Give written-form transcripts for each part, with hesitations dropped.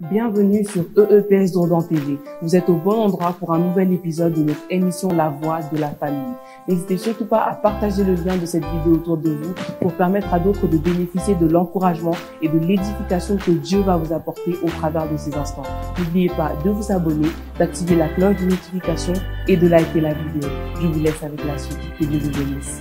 Bienvenue sur EEPS Dourdan TV. Vous êtes au bon endroit pour un nouvel épisode de notre émission La Voix de la Famille. N'hésitez surtout pas à partager le lien de cette vidéo autour de vous pour permettre à d'autres de bénéficier de l'encouragement et de l'édification que Dieu va vous apporter au travers de ces instants. N'oubliez pas de vous abonner, d'activer la cloche de notification et de liker la vidéo. Je vous laisse avec la suite. Que Dieu vous bénisse.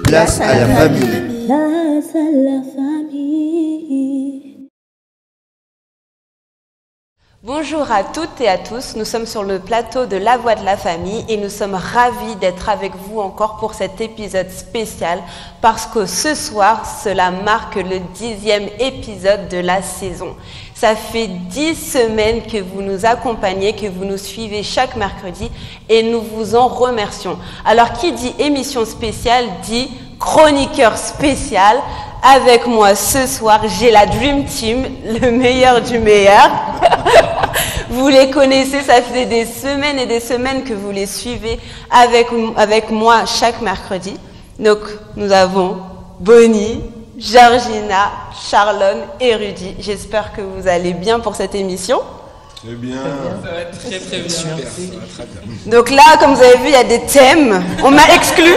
Place à la famille. Place à la famille. Bonjour à toutes et à tous, nous sommes sur le plateau de La Voix de la Famille et nous sommes ravis d'être avec vous encore pour cet épisode spécial parce que ce soir, cela marque le 10e épisode de la saison. Ça fait 10 semaines que vous nous accompagnez, que vous nous suivez chaque mercredi et nous vous en remercions. Alors qui dit émission spéciale dit chroniqueur spécial. Avec moi ce soir, j'ai la Dream Team, le meilleur du meilleur. Vous les connaissez, ça fait des semaines et des semaines que vous les suivez avec moi chaque mercredi. Donc, nous avons Bonnie, Georgina, Charlone et Rudy. J'espère que vous allez bien pour cette émission. Très bien. Ça va être très très bien. Super, ça va très bien. Donc là, comme vous avez vu, il y a des thèmes. On m'a exclu.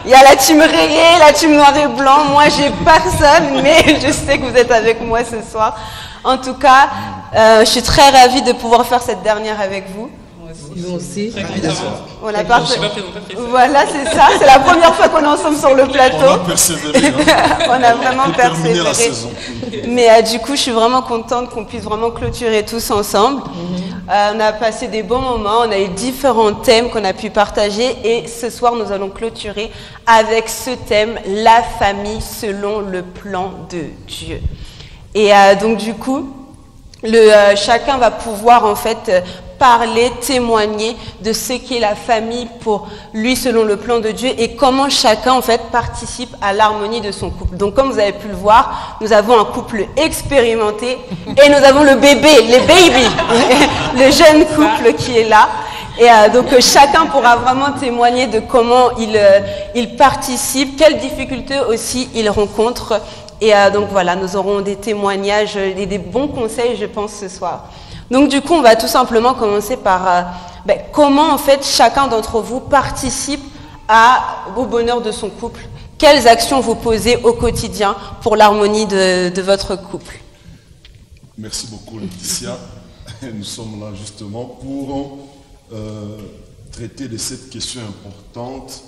Il y a la team rayée, la team noir et blanc. Moi, j'ai personne, mais je sais que vous êtes avec moi ce soir. En tout cas, je suis très ravie de pouvoir faire cette dernière avec vous. Nous aussi. Très content. On a Je ne suis pas présentatrice. Voilà, c'est ça. C'est la première fois qu'on est ensemble sur le plateau. On a persévéré. On a vraiment Pour terminer la persévéré. saison. Mais du coup, je suis vraiment contente qu'on puisse vraiment clôturer tous ensemble. On a passé des bons moments, on a eu différents thèmes qu'on a pu partager et ce soir, nous allons clôturer avec ce thème, la famille selon le plan de Dieu. Et donc du coup, chacun va pouvoir en fait parler, témoigner de ce qu'est la famille pour lui selon le plan de Dieu et comment chacun en fait participe à l'harmonie de son couple. Donc comme vous avez pu le voir, nous avons un couple expérimenté et nous avons le bébé, les baby, le jeune couple qui est là. Et donc chacun pourra vraiment témoigner de comment il participe, quelles difficultés aussi il rencontre. Et donc voilà, nous aurons des témoignages et des bons conseils, je pense, ce soir. Donc du coup, on va tout simplement commencer par comment en fait chacun d'entre vous participe au bonheur de son couple. Quelles actions vous posez au quotidien pour l'harmonie de votre couple? Merci beaucoup, Laetitia. Nous sommes là justement pour traiter de cette question importante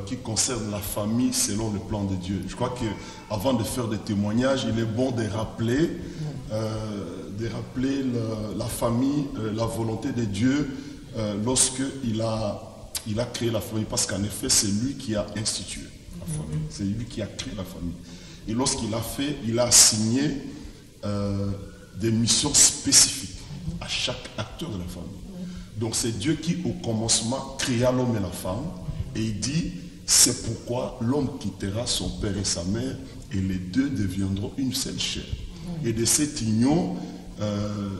qui concerne la famille selon le plan de Dieu. Je crois qu'avant de faire des témoignages, il est bon de rappeler la famille, la volonté de Dieu lorsqu'il a créé la famille, parce qu'en effet, c'est lui qui a institué la famille. C'est lui qui a créé la famille. Et lorsqu'il a fait, il a assigné des missions spécifiques à chaque acteur de la famille. Donc c'est Dieu qui, au commencement, créa l'homme et la femme. Et il dit, c'est pourquoi l'homme quittera son père et sa mère et les deux deviendront une seule chair. Et de cette union,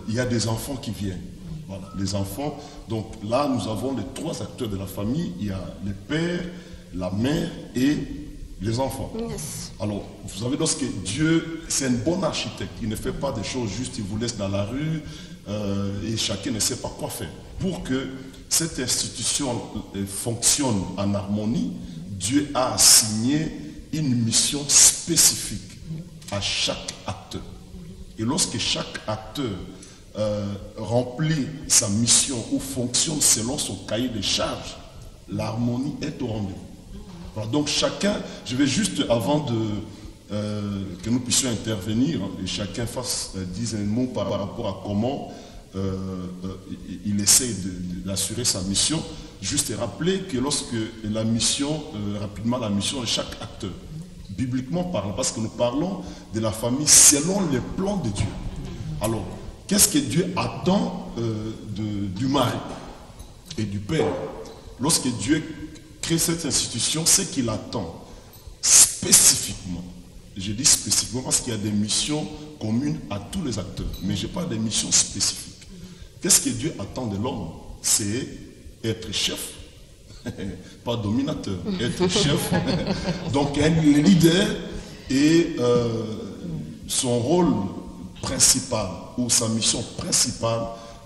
il y a des enfants qui viennent. Voilà, les enfants. Donc là, nous avons les trois acteurs de la famille. Il y a le père, la mère et les enfants. Yes. Alors, vous savez, lorsque Dieu, c'est un bon architecte. Il ne fait pas des choses juste, il vous laisse dans la rue et chacun ne sait pas quoi faire. Pour que cette institution fonctionne en harmonie, Dieu a assigné une mission spécifique à chaque acteur. Et lorsque chaque acteur remplit sa mission ou fonctionne selon son cahier de charges, l'harmonie est au rendez-vous. Alors donc chacun, je vais juste avant que nous puissions intervenir, et chacun dise un mot par rapport à comment il essaie d'assurer sa mission, juste rappeler que lorsque la mission, rapidement la mission de chaque acteur, bibliquement parlant, parce que nous parlons de la famille selon les plans de Dieu. Alors, qu'est-ce que Dieu attend du mari et du père? Lorsque Dieu crée cette institution, c'est qu'il attend spécifiquement. Je dis spécifiquement parce qu'il y a des missions communes à tous les acteurs, mais je parle des missions spécifiques. Qu'est-ce que Dieu attend de l'homme? C'est être chef, pas dominateur, être chef, donc un leader et son rôle principal ou sa mission principale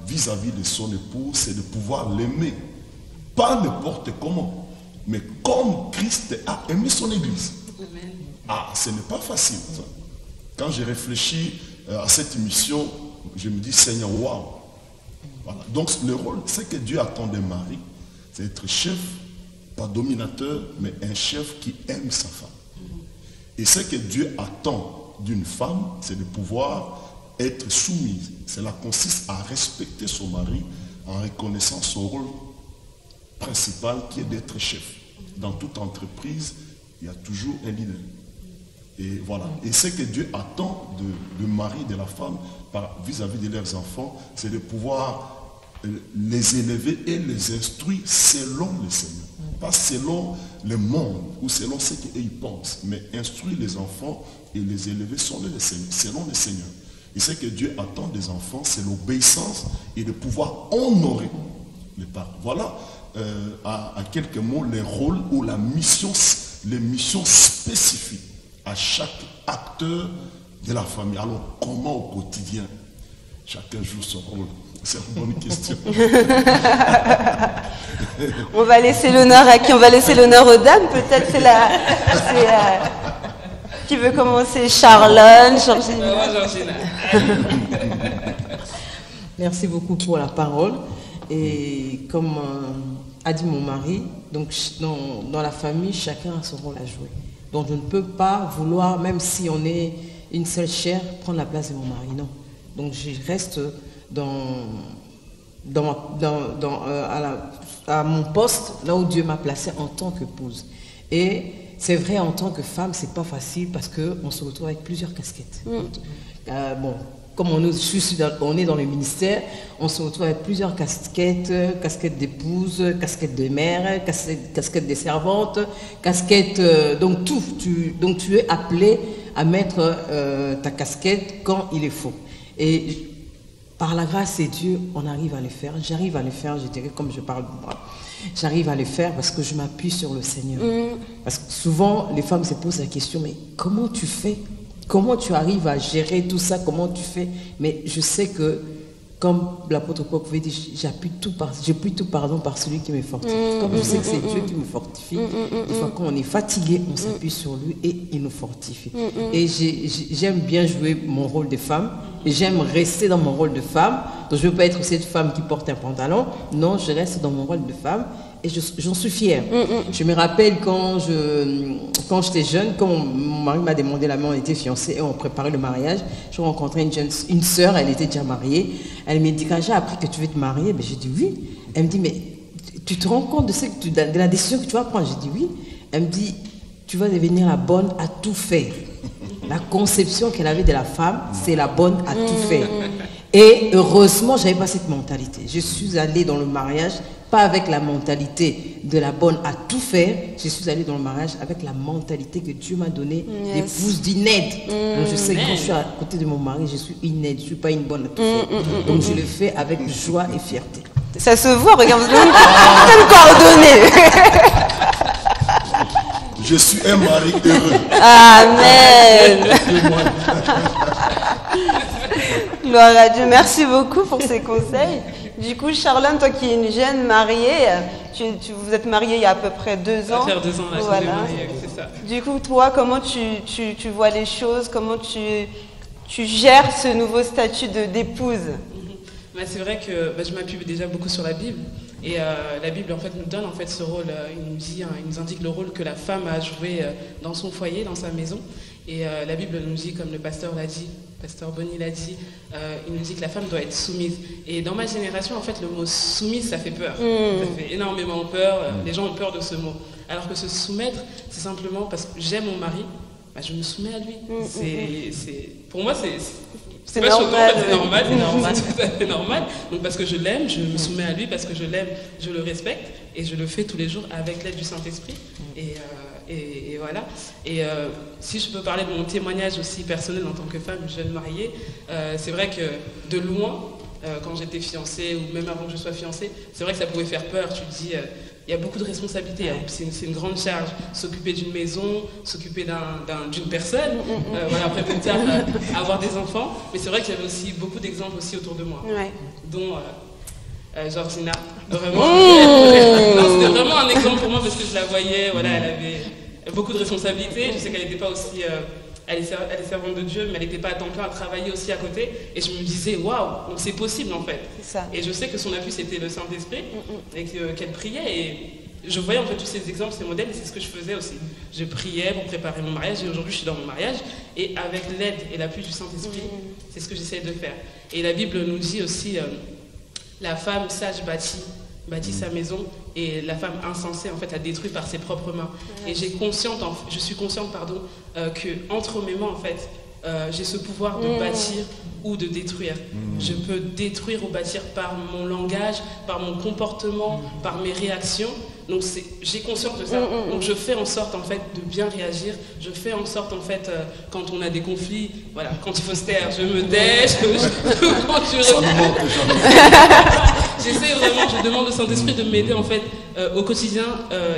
vis-à-vis de son épouse, c'est de pouvoir l'aimer. Pas n'importe comment, mais comme Christ a aimé son Église. Amen. Ah, ce n'est pas facile. Ça. Quand j'ai réfléchi à cette mission, je me dis, Seigneur, waouh. Voilà. Donc le rôle, c'est que Dieu attend des maris, c'est être chef, pas dominateur, mais un chef qui aime sa femme. Et ce que Dieu attend d'une femme, c'est de pouvoir être soumise. Cela consiste à respecter son mari en reconnaissant son rôle principal qui est d'être chef. Dans toute entreprise, il y a toujours un leader. Et voilà. Et ce que Dieu attend de mari, de la femme, vis-à-vis de leurs enfants, c'est de pouvoir les élever et les instruire selon le Seigneur. Pas selon le monde ou selon ce qu'ils pensent, mais instruire les enfants et les élever selon le Seigneur. Et ce que Dieu attend des enfants, c'est l'obéissance et de pouvoir honorer les parents. Voilà à quelques mots les rôles ou les missions spécifiques à chaque acteur de la famille. Alors comment au quotidien chacun joue son rôle? C'est une bonne question. On va laisser l'honneur à qui? On va laisser l'honneur aux dames, peut-être qui veut commencer? Charlone, Georgina. Moi, Georgina. Merci beaucoup pour la parole. Et comme a dit mon mari, donc dans la famille, chacun a son rôle à jouer. Donc je ne peux pas vouloir, même si on est une seule chair, prendre la place de mon mari. Non. Donc je reste à mon poste, là où Dieu m'a placé en tant qu'épouse. Et c'est vrai, en tant que femme, c'est pas facile parce qu'on se retrouve avec plusieurs casquettes. Comme on est dans le ministère, on se retrouve avec plusieurs casquettes, casquette d'épouse, casquette de mère, casquette de servante, casquette, donc tout. Donc tu es appelé à mettre ta casquette quand il est faut. Et par la grâce de Dieu, on arrive à le faire. J'arrive à le faire, je dirais comme je parle de moi. J'arrive à le faire parce que je m'appuie sur le Seigneur. Parce que souvent, les femmes se posent la question, mais comment tu fais? Comment tu arrives à gérer tout ça? Comment tu fais? Mais je sais que, comme l'apôtre Paul pouvait dire, j'appuie tout par celui qui me fortifie. Comme je sais que c'est Dieu qui me fortifie, des fois quand on est fatigué, on s'appuie sur lui et il nous fortifie. Et j'aime bien jouer mon rôle de femme. Et j'aime rester dans mon rôle de femme. Donc je ne veux pas être cette femme qui porte un pantalon. Non, je reste dans mon rôle de femme. Et j'en suis fière. Je me rappelle quand j'étais jeune, quand mon mari m'a demandé la main, on était fiancés et on préparait le mariage. Je rencontrais une sœur, elle était déjà mariée. Elle m'a dit, quand j'ai appris que tu veux te marier, ben, j'ai dit oui. Elle me dit, mais tu te rends compte de la décision que tu vas prendre? J'ai dit oui. Elle me dit, tu vas devenir la bonne à tout faire. La conception qu'elle avait de la femme, c'est la bonne à tout faire. Et heureusement, je n'avais pas cette mentalité. Je suis allée dans le mariage, pas avec la mentalité de la bonne à tout faire. Je suis allée dans le mariage avec la mentalité que Dieu m'a donnée d'épouse d'une aide. Donc je sais que quand je suis à côté de mon mari, je suis une aide, je ne suis pas une bonne à tout faire. Donc je le fais avec joie et fierté. Ça se voit, regarde, vous avez coordonnées. Je suis un mari heureux. Amen. Gloire à Dieu. Merci beaucoup pour ces conseils. Du coup, Charlone, toi qui es une jeune mariée, vous êtes mariée il y a à peu près 2 ans. Ça va faire 2 ans là, voilà. je suis mariée, c'est ça. Du coup, toi, comment tu vois les choses? Comment tu gères ce nouveau statut d'épouse? C'est vrai que je m'appuie déjà beaucoup sur la Bible. Et la Bible en fait nous donne en fait ce rôle, il nous indique le rôle que la femme a joué dans son foyer, dans sa maison. Et la Bible nous dit, comme le pasteur l'a dit, pasteur Bonny l'a dit, il nous dit que la femme doit être soumise. Et dans ma génération, en fait, le mot soumise, ça fait peur. Ça fait énormément peur. Les gens ont peur de ce mot. Alors que se soumettre, c'est simplement parce que j'aime mon mari, je me soumets à lui. Pour moi, c'est pas normal, choquant, c'est normal, c'est tout à fait normal. Donc parce que je l'aime, je me soumets à lui, parce que je l'aime, je le respecte, et je le fais tous les jours avec l'aide du Saint-Esprit. Et voilà. Et si je peux parler de mon témoignage aussi personnel en tant que femme jeune mariée, c'est vrai que de loin, quand j'étais fiancée ou même avant que je sois fiancée, c'est vrai que ça pouvait faire peur. Tu te dis, il y a beaucoup de responsabilités, c'est une grande charge. S'occuper d'une maison, s'occuper d'une personne, voilà, après plus tard avoir des enfants. Mais c'est vrai qu'il y avait aussi beaucoup d'exemples aussi autour de moi, dont Georgina. Vraiment, c'était vraiment un exemple pour moi parce que je la voyais, voilà, elle avait beaucoup de responsabilités. Je sais qu'elle n'était pas aussi... elle est servante de Dieu, mais elle n'était pas à temps plein à travailler aussi à côté. Et je me disais, waouh, donc c'est possible en fait. Ça. Et je sais que son appui, c'était le Saint-Esprit, et qu'elle priait. Et je voyais en fait tous ces exemples, ces modèles, et c'est ce que je faisais aussi. Je priais pour préparer mon mariage, et aujourd'hui je suis dans mon mariage. Et avec l'aide et l'appui du Saint-Esprit, c'est ce que j'essaie de faire. Et la Bible nous dit aussi, la femme sage bâtit sa maison, et la femme insensée en fait a détruit par ses propres mains. Et je suis consciente que entre mes mains en fait j'ai ce pouvoir de bâtir ou de détruire. Je peux détruire ou bâtir par mon langage, par mon comportement, par mes réactions. Donc j'ai conscience de ça. Donc je fais en sorte en fait de bien réagir. Je fais en sorte en fait quand on a des conflits, voilà, quand il faut se taire, je me tais. J'essaie vraiment, je demande au Saint-Esprit de m'aider en fait au quotidien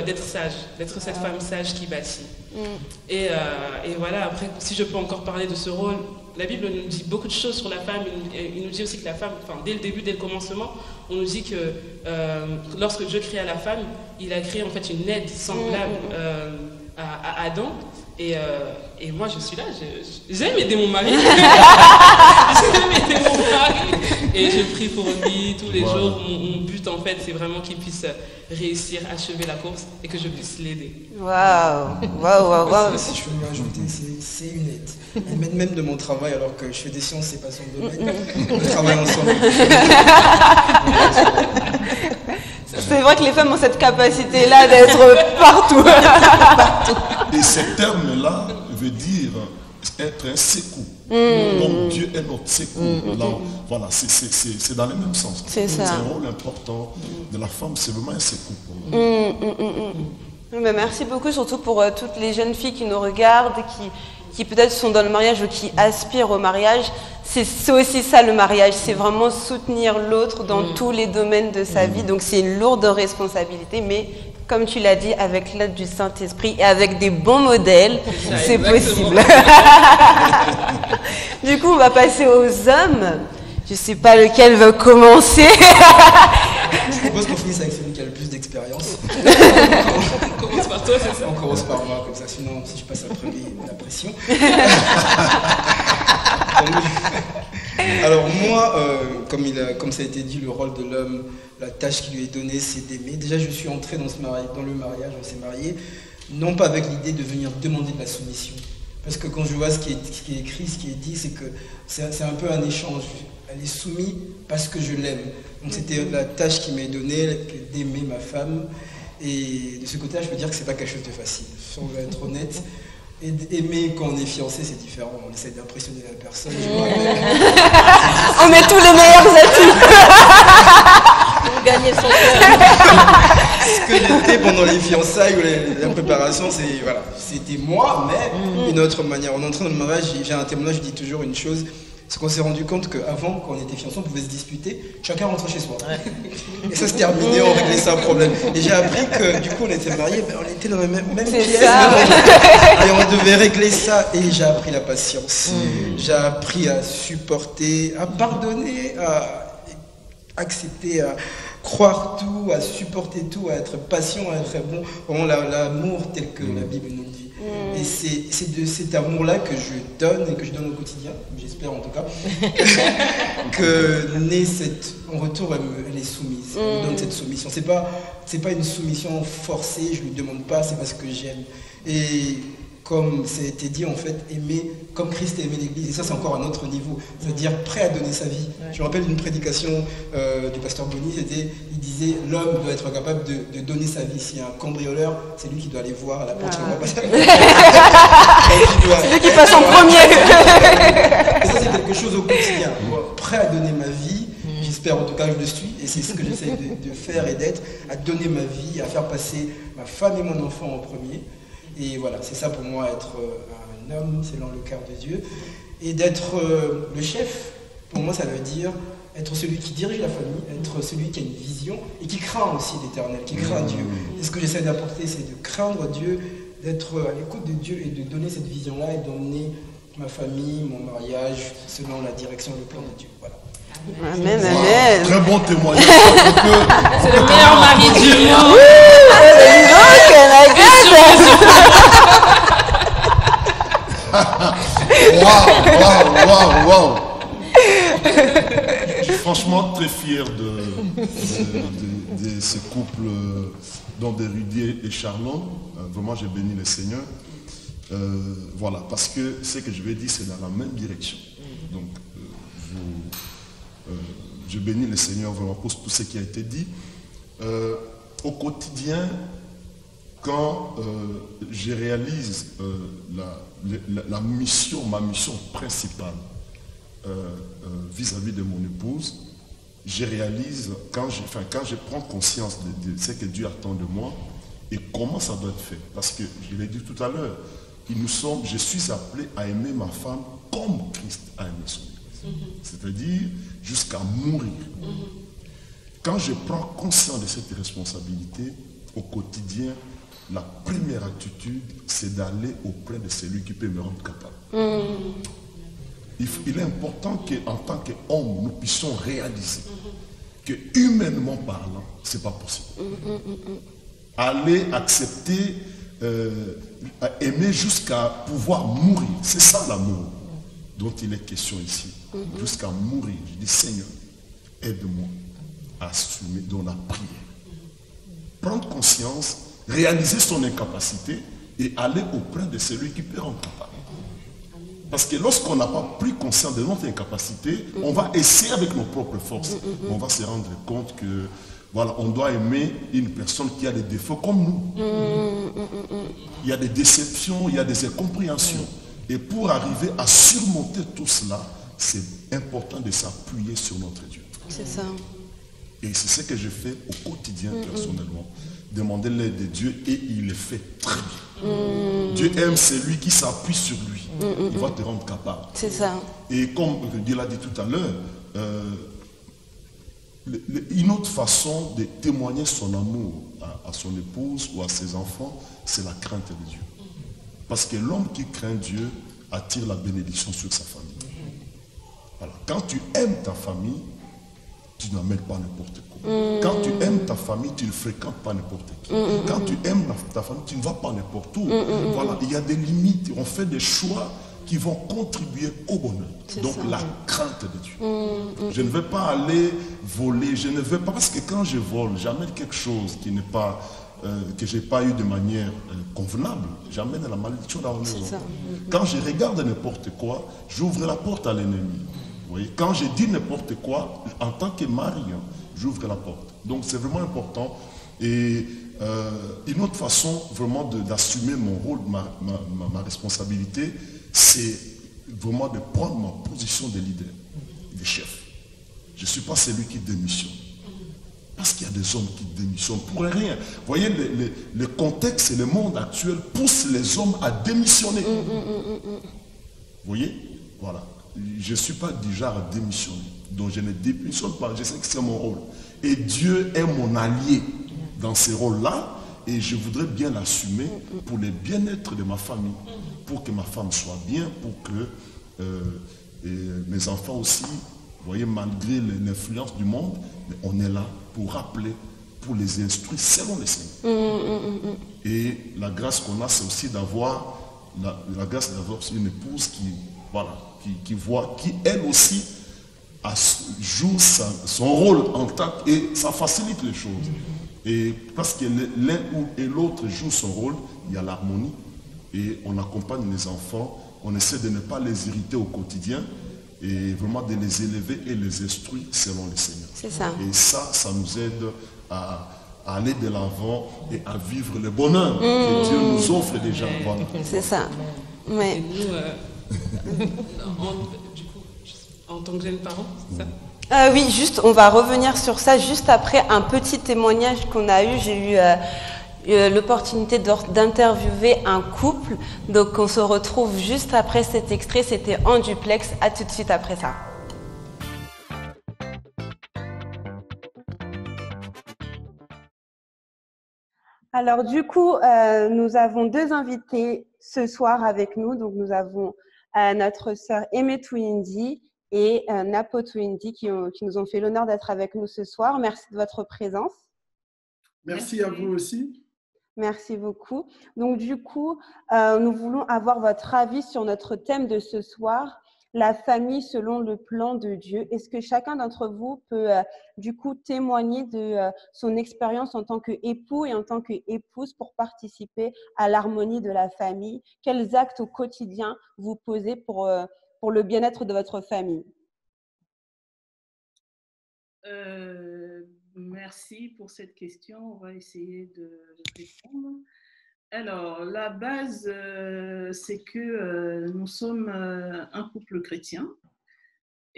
d'être sage, d'être cette femme sage qui bâtit. Et voilà, après, si je peux encore parler de ce rôle, la Bible nous dit beaucoup de choses sur la femme. Il nous dit aussi que la femme, enfin, dès le début, dès le commencement, on nous dit que lorsque Dieu créa la femme, il a créé en fait une aide semblable à Adam. Et moi, je suis là, j'aime aider mon mari. J'aime aider mon mari. Et je prie pour lui tous les jours. Mon but, en fait, c'est vraiment qu'il puisse réussir, achever la course et que je puisse l'aider. Waouh. Si je peux m'ajouter, c'est une aide. Elle m'aide même de mon travail, alors que je fais des sciences, c'est pas son domaine. On travaille ensemble. C'est vrai que les femmes ont cette capacité-là d'être partout. Et ce terme-là veut dire être un secours. Donc Dieu est notre secours. Là, voilà, c'est dans le même sens. C'est ça. C'est un rôle important de la femme, c'est vraiment un secours. Mais merci beaucoup, surtout pour toutes les jeunes filles qui nous regardent, qui peut-être sont dans le mariage ou qui aspirent au mariage. C'est aussi ça le mariage, c'est vraiment soutenir l'autre dans tous les domaines de sa vie. Donc c'est une lourde responsabilité, mais comme tu l'as dit, avec l'aide du Saint-Esprit et avec des bons modèles, c'est possible. Du coup, on va passer aux hommes. Je ne sais pas lequel va commencer. Je propose qu'on finisse avec celui qui a le plus d'expérience. On commence par toi, c'est ça? On commence par moi, comme ça, sinon, si je passe après lui, la pression. Alors moi, comme ça a été dit, le rôle de l'homme, la tâche qui lui est donnée, c'est d'aimer. Déjà, je suis entré dans le mariage, on s'est marié, non pas avec l'idée de venir demander de la soumission. Parce que quand je vois ce qui est écrit, ce qui est dit, c'est que c'est un peu un échange. Elle est soumise parce que je l'aime. Donc c'était la tâche qui m'est donnée, d'aimer ma femme. Et de ce côté-là, je peux dire que c'est pas quelque chose de facile. Si on veut être honnête. Et aimer quand on est fiancé, c'est différent. On essaie d'impressionner la personne. On met tous les meilleurs atouts. Pour gagner son cœur. Ce que j'étais pendant les fiançailles ou la préparation, c'était moi, mais d'une autre manière. En entrant dans le mariage, j'ai un témoignage, je dis toujours une chose. C'est qu'on s'est rendu compte qu'avant, quand on était fiancés, on pouvait se disputer, chacun rentrait chez soi. Et ça se terminait, on réglait ça un problème. Et j'ai appris que du coup, on était mariés, mais on était dans la même pièce. Et on devait régler ça. Et j'ai appris la patience. J'ai appris à supporter, à pardonner, à accepter, à croire tout, à supporter tout, à être patient, à être bon. Vraiment l'amour tel que la Bible nous le dit. Et c'est de cet amour-là que je donne et que je donne au quotidien, j'espère en tout cas, que naît en retour, elle est soumise, elle me donne cette soumission. C'est pas une soumission forcée, je lui demande pas, c'est parce que j'aime. Et comme ça a été dit, en fait, aimer comme Christ a aimé l'Église. Et ça, c'est encore un autre niveau. C'est-à-dire prêt à donner sa vie. Je me rappelle d'une prédication du pasteur Bonny, il disait l'homme doit être capable de donner sa vie. S'il y a un cambrioleur, c'est lui qui doit aller voir à la porte. C'est lui qui passe en premier. Et ça, c'est quelque chose au quotidien. Prêt à donner ma vie. J'espère en tout cas que je le suis. Et c'est ce que j'essaie de faire et d'être. À donner ma vie, à faire passer ma femme et mon enfant en premier. Et voilà, c'est ça pour moi, être un homme selon le cœur de Dieu. Et d'être le chef, pour moi, ça veut dire être celui qui dirige la famille, être celui qui a une vision et qui craint aussi l'Éternel, qui craint Dieu. Et ce que j'essaie d'apporter, c'est de craindre Dieu, d'être à l'écoute de Dieu et de donner cette vision-là et d'emmener ma famille, mon mariage, selon la direction et le plan de Dieu. Voilà. Amen, amen. Très bon témoignage. C'est le meilleur mari du monde. Waouh. Je suis franchement très fier de ce couple d'Rudy et Charlon. Vraiment, j'ai béni le Seigneur. Voilà, parce que ce que je vais dire, c'est dans la même direction. Donc, je bénis le Seigneur vraiment pour tout ce qui a été dit. Au quotidien, quand je réalise ma mission principale vis-à-vis de mon épouse, je réalise, quand je prends conscience de ce que Dieu attend de moi et comment ça doit être fait. Parce que, je l'ai dit tout à l'heure, je suis appelé à aimer ma femme comme Christ a aimé son épouse. C'est-à-dire jusqu'à mourir. Quand je prends conscience de cette responsabilité, au quotidien, la première attitude, c'est d'aller auprès de celui qui peut me rendre capable. Il est important qu'en tant qu'homme, nous puissions réaliser que, humainement parlant, ce n'est pas possible. Aller accepter, aimer jusqu'à pouvoir mourir, c'est ça l'amour dont il est question ici. Jusqu'à mourir, je dis Seigneur, aide-moi à assumer dans la prière. Prendre conscience, réaliser son incapacité et aller auprès de celui qui peut rendre capable. Parce que lorsqu'on n'a pas pris conscience de notre incapacité, on va essayer avec nos propres forces. On va se rendre compte que voilà, on doit aimer une personne qui a des défauts comme nous. Il y a des déceptions, il y a des incompréhensions. Et pour arriver à surmonter tout cela, c'est important de s'appuyer sur notre Dieu. C'est ça. Et c'est ce que je fais au quotidien personnellement. Demander l'aide de Dieu et il le fait très bien. Dieu aime celui qui s'appuie sur lui. Il va te rendre capable. C'est ça. Et comme Dieu l'a dit tout à l'heure, une autre façon de témoigner son amour à son épouse ou à ses enfants, c'est la crainte de Dieu. Parce que l'homme qui craint Dieu attire la bénédiction sur sa famille. Voilà. Quand tu aimes ta famille, tu n'amènes pas n'importe quoi. Quand tu aimes ta famille, tu ne fréquentes pas n'importe qui. Quand tu aimes ta famille, tu ne vas pas n'importe où. Voilà, il y a des limites. On fait des choix qui vont contribuer au bonheur. Donc la crainte de Dieu. Je ne vais pas aller voler, je ne vais pas, parce que quand je vole, j'amène quelque chose qui n'est pas, que je n'ai pas eu de manière convenable. J'amène la malédiction dans la maison. Quand je regarde n'importe quoi, j'ouvre la porte à l'ennemi. Vous voyez, quand je dis n'importe quoi, en tant que mari, j'ouvre la porte. Donc c'est vraiment important. Et une autre façon vraiment d'assumer mon rôle, ma responsabilité, c'est vraiment de prendre ma position de leader, de chef. Je ne suis pas celui qui démissionne. Parce qu'il y a des hommes qui démissionnent pour rien. Vous voyez, le contexte et le monde actuel poussent les hommes à démissionner. Vous voyez? Voilà. Je ne suis pas du genre à démissionner. Donc je ne démissionne pas. Je sais que c'est mon rôle. Et Dieu est mon allié dans ces rôles-là. Et je voudrais bien l'assumer pour le bien-être de ma famille. Pour que ma femme soit bien. Pour que mes enfants aussi, vous voyez, malgré l'influence du monde, on est là pour rappeler, pour les instruire selon les Seigneurs. Et la grâce qu'on a, c'est aussi d'avoir la grâce d'avoir une épouse qui, voilà, qui elle aussi joue son rôle en tant que, et ça facilite les choses. Et parce que l'un et l'autre joue son rôle, il y a l'harmonie. Et on accompagne les enfants, on essaie de ne pas les irriter au quotidien et vraiment de les élever et les instruire selon le Seigneur. C'est ça. Et ça nous aide à aller de l'avant et à vivre le bonheur que Dieu nous offre déjà. Voilà. C'est ça. Mais... Et nous, du coup, en tant que jeunes parents, c'est ça? Oui, juste, on va revenir sur ça juste après un petit témoignage qu'on a eu. J'ai eu l'opportunité d'interviewer un couple. Donc on se retrouve juste après cet extrait. C'était en duplex. À tout de suite après ça. Alors du coup, nous avons deux invités ce soir avec nous. Donc nous avons notre sœur Aimé Touindi et Napo Touindi qui nous ont fait l'honneur d'être avec nous ce soir. Merci de votre présence. Merci à vous aussi. Merci beaucoup. Donc du coup, nous voulons avoir votre avis sur notre thème de ce soir, la famille selon le plan de Dieu. Est-ce que chacun d'entre vous peut du coup témoigner de son expérience en tant qu'époux et en tant qu'épouse pour participer à l'harmonie de la famille? Quels actes au quotidien vous posez pour le bien-être de votre famille? Merci pour cette question. On va essayer de répondre. Alors, la base, c'est que nous sommes un couple chrétien.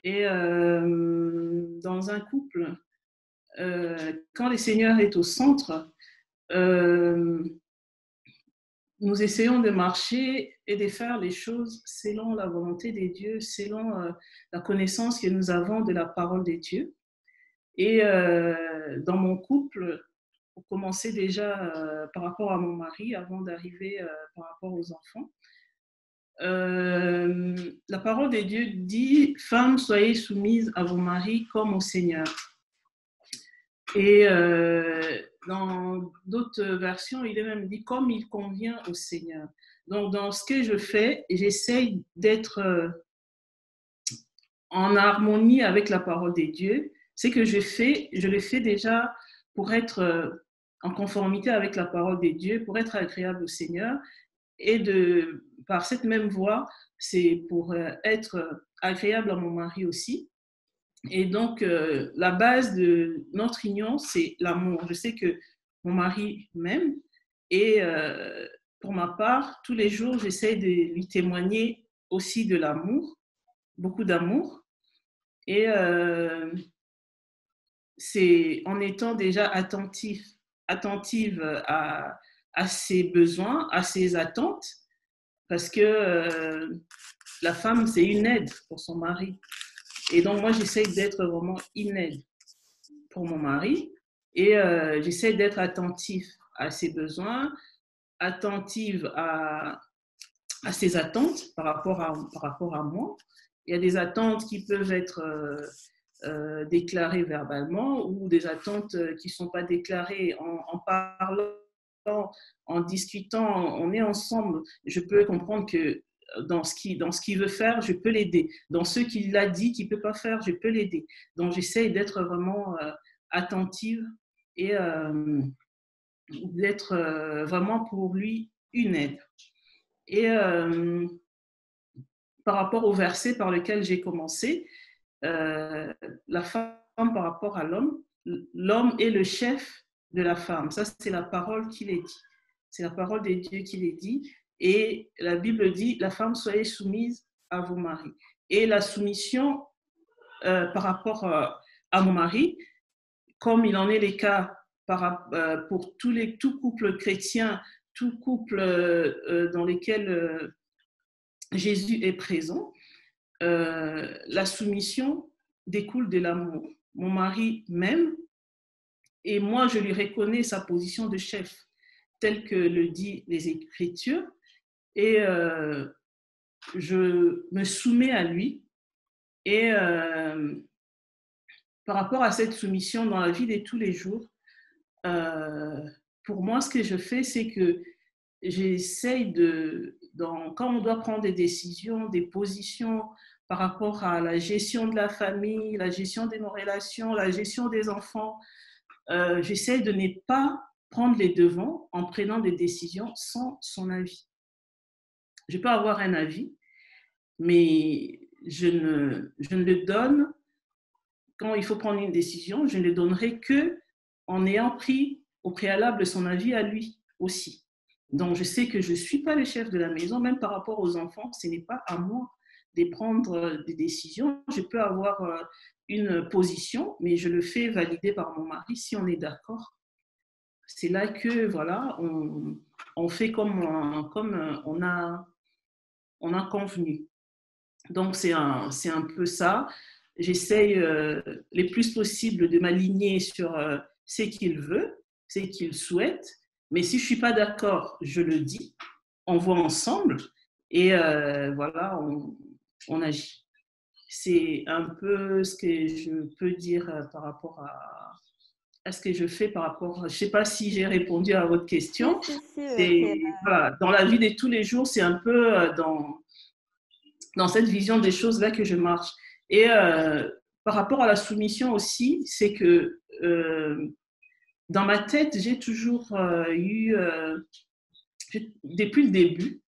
Et dans un couple, quand le Seigneur est au centre, nous essayons de marcher et de faire les choses selon la volonté de Dieu, selon la connaissance que nous avons de la parole de Dieu. Et dans mon couple, pour commencer déjà par rapport à mon mari, avant d'arriver par rapport aux enfants, la parole de Dieu dit « Femmes, soyez soumises à vos maris comme au Seigneur ». Et dans d'autres versions, il est même dit « Comme il convient au Seigneur ». Donc, dans ce que je fais, j'essaye d'être en harmonie avec la parole de Dieu. Ce que je le fais déjà pour être en conformité avec la parole de Dieu, pour être agréable au Seigneur. Et par cette même voie, c'est pour être agréable à mon mari aussi. Et donc, la base de notre union, c'est l'amour. Je sais que mon mari m'aime et pour ma part, tous les jours, j'essaie de lui témoigner aussi de l'amour, beaucoup d'amour. Et c'est en étant déjà attentive à ses besoins, à ses attentes, parce que la femme, c'est une aide pour son mari. Et donc, moi, j'essaie d'être vraiment une aide pour mon mari et j'essaie d'être attentive à ses besoins, attentive à ses attentes par rapport à moi. Il y a des attentes qui peuvent être déclarées verbalement ou des attentes qui ne sont pas déclarées en parlant, en discutant, on est ensemble. Je peux comprendre que dans ce qu'il veut faire, je peux l'aider. Dans ce qu'il a dit qu'il ne peut pas faire, je peux l'aider. Donc, j'essaie d'être vraiment attentive et d'être vraiment pour lui une aide. Et par rapport au verset par lequel j'ai commencé, la femme par rapport à l'homme, l'homme est le chef de la femme. Ça, c'est la parole qu'il est dit. C'est la parole de Dieu qu'il est dit. Et la Bible dit, la femme, soyez soumise à vos maris. Et la soumission par rapport à mon mari, comme il en est les cas pour tout couple chrétien, tout couple dans lesquels Jésus est présent, la soumission découle de l'amour. Mon mari m'aime et moi, je lui reconnais sa position de chef, telle que le dit les Écritures, et je me soumets à lui. Et par rapport à cette soumission dans la vie de tous les jours, pour moi, ce que je fais, c'est que j'essaye quand on doit prendre des décisions, des positions par rapport à la gestion de la famille, la gestion de nos relations, la gestion des enfants, j'essaye de ne pas prendre les devants en prenant des décisions sans son avis. Je peux avoir un avis, mais je ne le donne, quand il faut prendre une décision, je ne le donnerai qu'en ayant pris au préalable son avis à lui aussi. Donc, je sais que je ne suis pas le chef de la maison, même par rapport aux enfants, ce n'est pas à moi de prendre des décisions. Je peux avoir une position, mais je le fais valider par mon mari si on est d'accord. C'est là que, voilà, on fait comme on a convenu. Donc, c'est un peu ça. J'essaye le plus possible de m'aligner sur ce qu'il veut, ce qu'il souhaite, Mais si je ne suis pas d'accord, je le dis, on voit ensemble et voilà, on agit. C'est un peu ce que je peux dire par rapport à ce que je fais par rapport… Je ne sais pas si j'ai répondu à votre question. Voilà, dans la vie de tous les jours, c'est un peu dans cette vision des choses-là que je marche. Et par rapport à la soumission aussi, c'est que dans ma tête, j'ai toujours eu, depuis le début,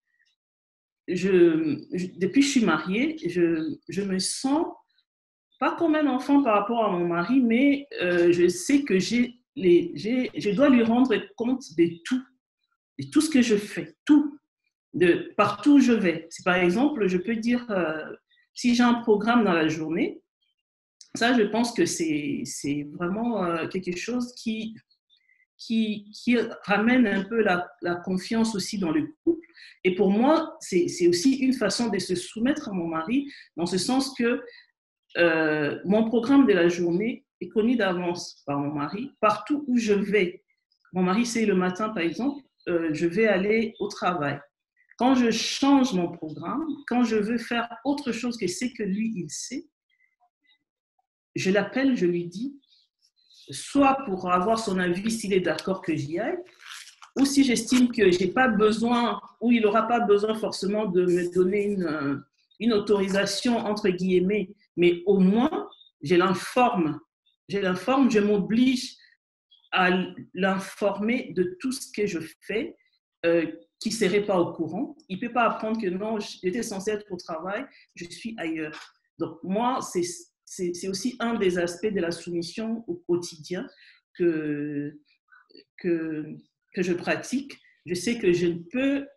depuis que je suis mariée, je me sens pas comme un enfant par rapport à mon mari, mais je sais que je dois lui rendre compte de tout ce que je fais, tout, de partout où je vais. C'est par exemple, je peux dire, si j'ai un programme dans la journée, ça, je pense que c'est vraiment quelque chose qui ramène un peu la confiance aussi dans le couple. Et pour moi, c'est aussi une façon de se soumettre à mon mari, dans ce sens que mon programme de la journée est connu d'avance par mon mari. Partout où je vais, mon mari sait le matin, par exemple, je vais aller au travail. Quand je change mon programme, quand je veux faire autre chose que c'est que lui, il sait, je l'appelle, je lui dis, soit pour avoir son avis s'il est d'accord que j'y aille, ou si j'estime que j'ai pas besoin, ou il n'aura pas besoin forcément de me donner une autorisation, entre guillemets, mais au moins, je l'informe, je m'oblige à l'informer de tout ce que je fais, qui ne serait pas au courant. Il ne peut pas apprendre que non, j'étais censée être au travail, je suis ailleurs. Donc moi, c'est aussi un des aspects de la soumission au quotidien que je pratique. Je sais que je ne peux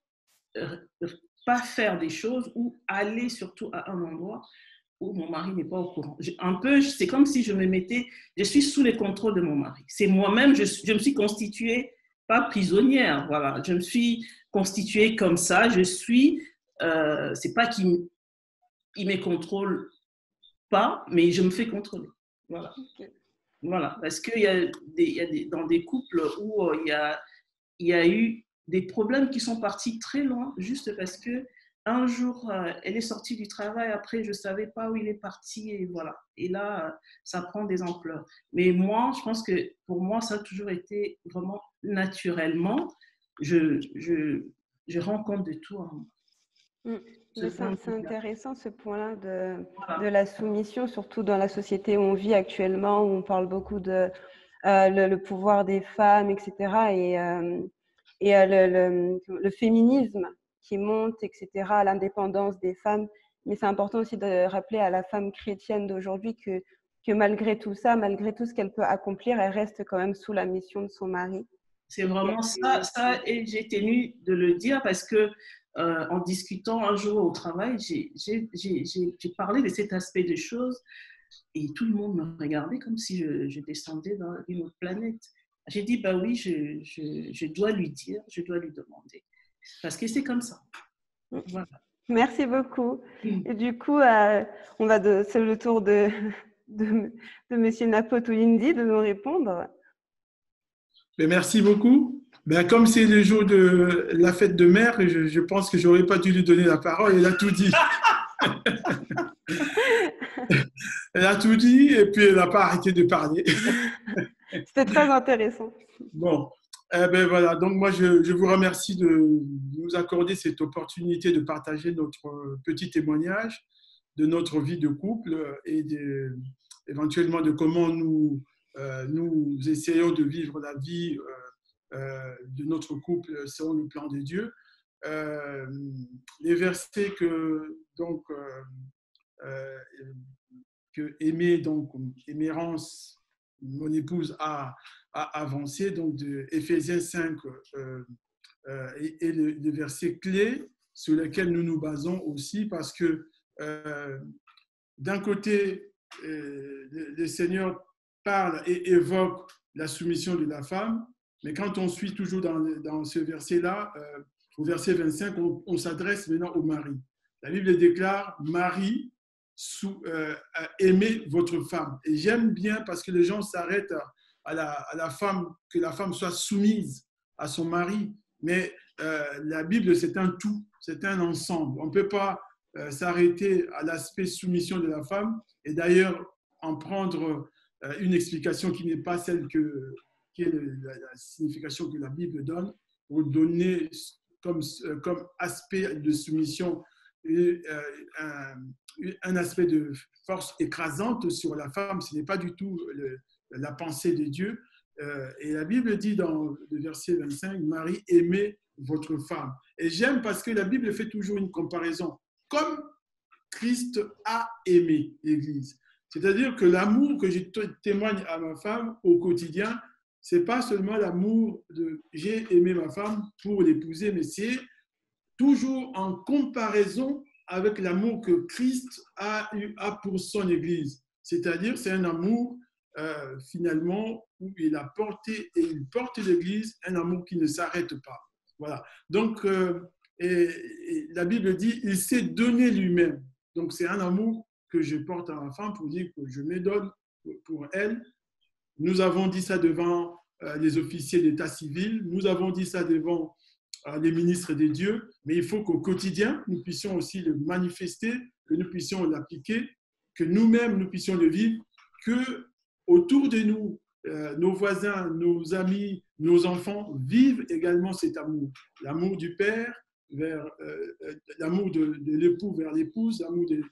pas faire des choses ou aller surtout à un endroit où mon mari n'est pas au courant. Un peu, c'est comme si je suis sous le contrôle de mon mari. C'est moi-même, je me suis constituée, pas prisonnière, voilà. Je me suis constituée comme ça. C'est pas qu'il me contrôle pas, mais je me fais contrôler. Voilà. Okay. Voilà. Parce qu'il y a dans des couples où il y a eu des problèmes qui sont partis très loin, juste parce que un jour, elle est sortie du travail, après, je ne savais pas où il est parti, et voilà. Et là, ça prend des ampleurs. Mais moi, je pense que pour moi, ça a toujours été vraiment naturellement. Je rends compte de tout. C'est intéressant ce point-là de la soumission, surtout dans la société où on vit actuellement, où on parle beaucoup de le pouvoir des femmes, etc. Et le féminisme qui monte, etc., l'indépendance des femmes. Mais c'est important aussi de rappeler à la femme chrétienne d'aujourd'hui que malgré tout ça, malgré tout ce qu'elle peut accomplir, elle reste quand même sous la mission de son mari. C'est vraiment ça, et j'ai tenu de le dire parce que en discutant un jour au travail, j'ai parlé de cet aspect des choses et tout le monde me regardait comme si je descendais dans une autre planète. J'ai dit, bah oui, je dois lui dire, je dois lui demander. Parce que c'est comme ça. Voilà. Merci beaucoup. Et du coup, c'est le tour de M. Napo-Toulindi de nous répondre. Mais merci beaucoup. Ben, comme c'est le jour de la fête de mère, je pense que je n'aurais pas dû lui donner la parole. Elle a tout dit. Elle a tout dit et puis elle n'a pas arrêté de parler. C'était très intéressant. Bon. Ben voilà, donc moi je vous remercie de nous accorder cette opportunité de partager notre petit témoignage de notre vie de couple et éventuellement de comment nous essayons de vivre la vie de notre couple selon le plan de Dieu. Les versets que Émérance, mon épouse, a avancé, donc de Éphésiens 5 et le verset clé sur lequel nous nous basons aussi, parce que d'un côté, le Seigneur parle et évoque la soumission de la femme, mais quand on suit toujours dans ce verset-là, au verset 25, on s'adresse maintenant au mari. La Bible déclare, Marie, aimez votre femme. Et j'aime bien parce que les gens s'arrêtent à la femme, que la femme soit soumise à son mari. Mais la Bible, c'est un tout, c'est un ensemble. On ne peut pas s'arrêter à l'aspect soumission de la femme et d'ailleurs en prendre une explication qui n'est pas celle qui est la signification que la Bible donne, pour donner comme aspect de soumission un aspect de force écrasante sur la femme. Ce n'est pas du tout la pensée de Dieu. Et la Bible dit dans le verset 25, « Marie, aimez votre femme ». Et j'aime parce que la Bible fait toujours une comparaison. Comme Christ a aimé l'Église. C'est-à-dire que l'amour que je témoigne à ma femme au quotidien, ce n'est pas seulement l'amour de « j'ai aimé ma femme pour l'épouser », mais c'est toujours en comparaison avec l'amour que Christ a pour son Église. C'est-à-dire, c'est un amour finalement où il a porté et il porte l'Église, un amour qui ne s'arrête pas. Voilà. Donc, et la Bible dit, il s'est donné lui-même. Donc, c'est un amour que je porte à ma femme pour dire que je me donne pour elle. Nous avons dit ça devant les officiers d'état civil, nous avons dit ça devant les ministres des dieux, mais il faut qu'au quotidien, nous puissions aussi le manifester, que nous puissions l'appliquer, que nous-mêmes, nous puissions le vivre, que autour de nous, nos voisins, nos amis, nos enfants vivent également cet amour. L'amour du père, l'amour de l'époux vers l'épouse, l'amour de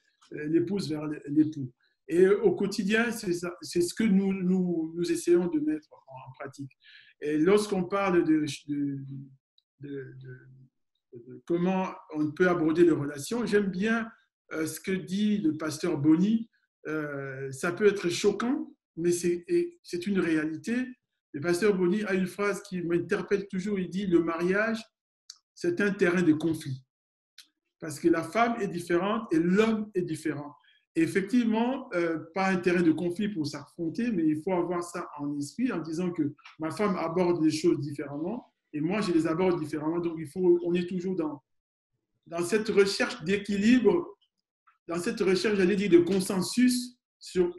l'épouse vers l'époux. Et au quotidien, c'est ce que nous essayons de mettre en pratique. Et lorsqu'on parle de comment on peut aborder les relations, j'aime bien ce que dit le pasteur Bonny. Ça peut être choquant, mais c'est une réalité. Le pasteur Bonny a une phrase qui m'interpelle toujours. Il dit « Le mariage, c'est un terrain de conflit. » Parce que la femme est différente et l'homme est différent. Et effectivement, pas un terrain de conflit pour s'affronter, mais il faut avoir ça en esprit en disant que ma femme aborde les choses différemment et moi, je les aborde différemment. Donc, on est toujours dans cette recherche d'équilibre, dans cette recherche, j'allais dire, de consensus sur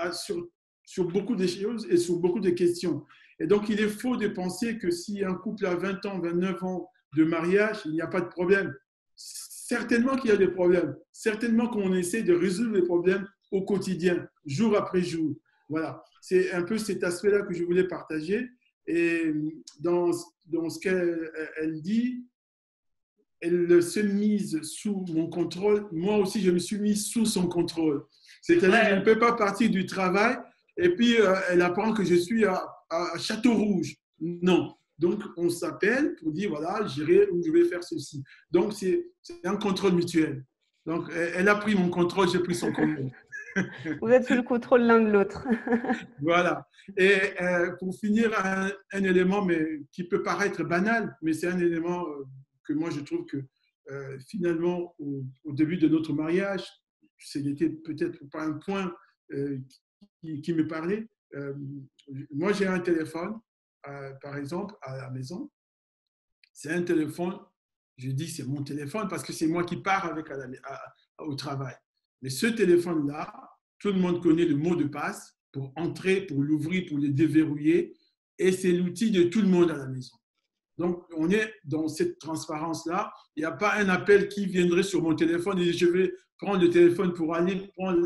beaucoup de choses et sur beaucoup de questions. Et donc, il est faux de penser que si un couple a 20 ans, 29 ans de mariage, il n'y a pas de problème. Certainement qu'il y a des problèmes. Certainement qu'on essaie de résoudre les problèmes au quotidien, jour après jour. Voilà. C'est un peu cet aspect-là que je voulais partager. Et dans ce qu'elle dit, elle se mise sous mon contrôle. Moi aussi, je me suis mis sous son contrôle. C'est-à-dire que je ne peux pas partir du travail et puis elle apprend que je suis à Château-Rouge. Non. Donc, on s'appelle pour dire, voilà, j'irai ou je vais faire ceci. Donc, c'est un contrôle mutuel. Donc, elle a pris mon contrôle, j'ai pris son contrôle. Vous êtes sous le contrôle l'un de l'autre. Voilà. Et pour finir, un élément mais, qui peut paraître banal, mais c'est un élément que moi, je trouve que finalement, au début de notre mariage, ce n'était peut-être pas un point qui me parlait. Moi, j'ai un téléphone. Par exemple, à la maison, c'est un téléphone, je dis c'est mon téléphone parce que c'est moi qui pars au travail. Mais ce téléphone-là, tout le monde connaît le mot de passe pour entrer, pour l'ouvrir, pour le déverrouiller, et c'est l'outil de tout le monde à la maison. Donc, on est dans cette transparence-là. Il n'y a pas un appel qui viendrait sur mon téléphone et je vais prendre le téléphone pour aller prendre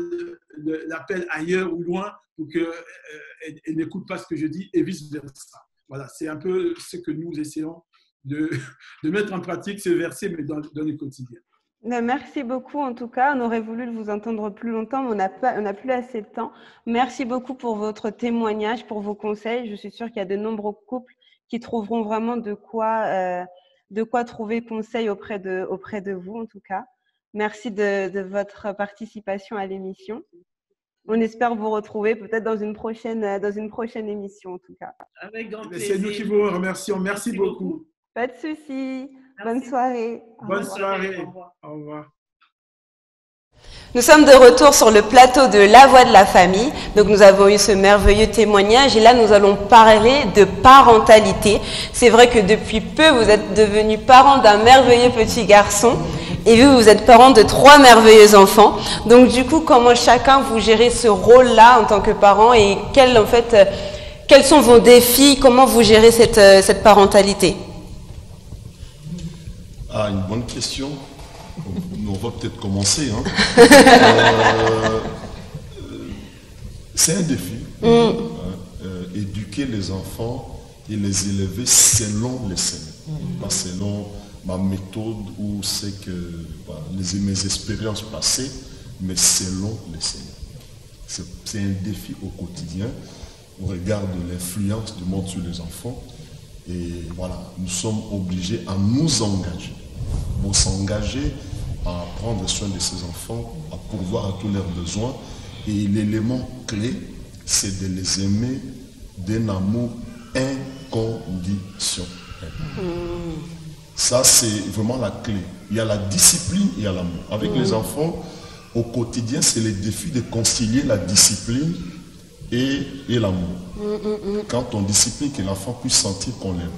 l'appel ailleurs ou loin pour qu'elle n'écoute pas ce que je dis et vice-versa. Voilà, c'est un peu ce que nous essayons de mettre en pratique, ce verset, mais dans le quotidien. Merci beaucoup en tout cas. On aurait voulu vous entendre plus longtemps, mais on n'a plus assez de temps. Merci beaucoup pour votre témoignage, pour vos conseils. Je suis sûre qu'il y a de nombreux couples qui trouveront vraiment de quoi trouver conseil auprès de vous en tout cas. Merci de votre participation à l'émission. On espère vous retrouver peut-être dans une prochaine émission en tout cas. Avec grand plaisir. C'est nous qui vous remercions. Merci beaucoup. Pas de souci. Bonne soirée. Bonne soirée. Au revoir. Nous sommes de retour sur le plateau de La Voix de la Famille. Donc nous avons eu ce merveilleux témoignage et là nous allons parler de parentalité. C'est vrai que depuis peu vous êtes devenu parent d'un merveilleux petit garçon et vous êtes parent de 3 merveilleux enfants. Donc du coup, comment chacun vous gérez ce rôle-là en tant que parent et quels sont vos défis, comment vous gérez cette parentalité ? Ah, une bonne question. On va peut-être commencer. Hein. C'est un défi. Éduquer les enfants et les élever selon les Seigneurs. Pas selon ma méthode ou c'est que mes expériences passées, mais selon les Seigneurs. C'est un défi au quotidien. On regarde l'influence du monde sur les enfants. Et voilà, nous sommes obligés à nous engager. Pour s'engager à prendre soin de ces enfants, à pourvoir à tous leurs besoins. Et l'élément clé, c'est de les aimer d'un amour inconditionnel. Ça, c'est vraiment la clé. Il y a la discipline, il y a l'amour. Avec les enfants, au quotidien, c'est le défi de concilier la discipline et l'amour. Quand on discipline, que l'enfant puisse sentir qu'on l'aime.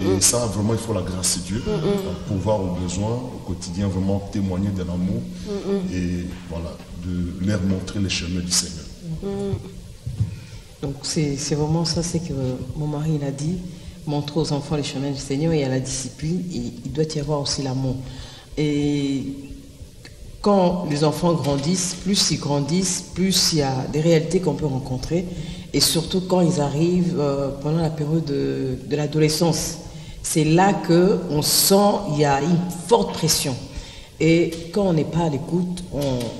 Et ça, vraiment, il faut la grâce de Dieu pour pouvoir aux besoins, au quotidien, vraiment témoigner de l'amour et voilà, de leur montrer les chemins du Seigneur. Donc c'est vraiment ça, c'est que mon mari il a dit, montrer aux enfants les chemins du Seigneur, il y a la discipline, et il doit y avoir aussi l'amour. Et quand les enfants grandissent, plus ils grandissent, plus il y a des réalités qu'on peut rencontrer, et surtout quand ils arrivent pendant la période de l'adolescence. C'est là qu'on sent qu'il y a une forte pression. Et quand on n'est pas à l'écoute,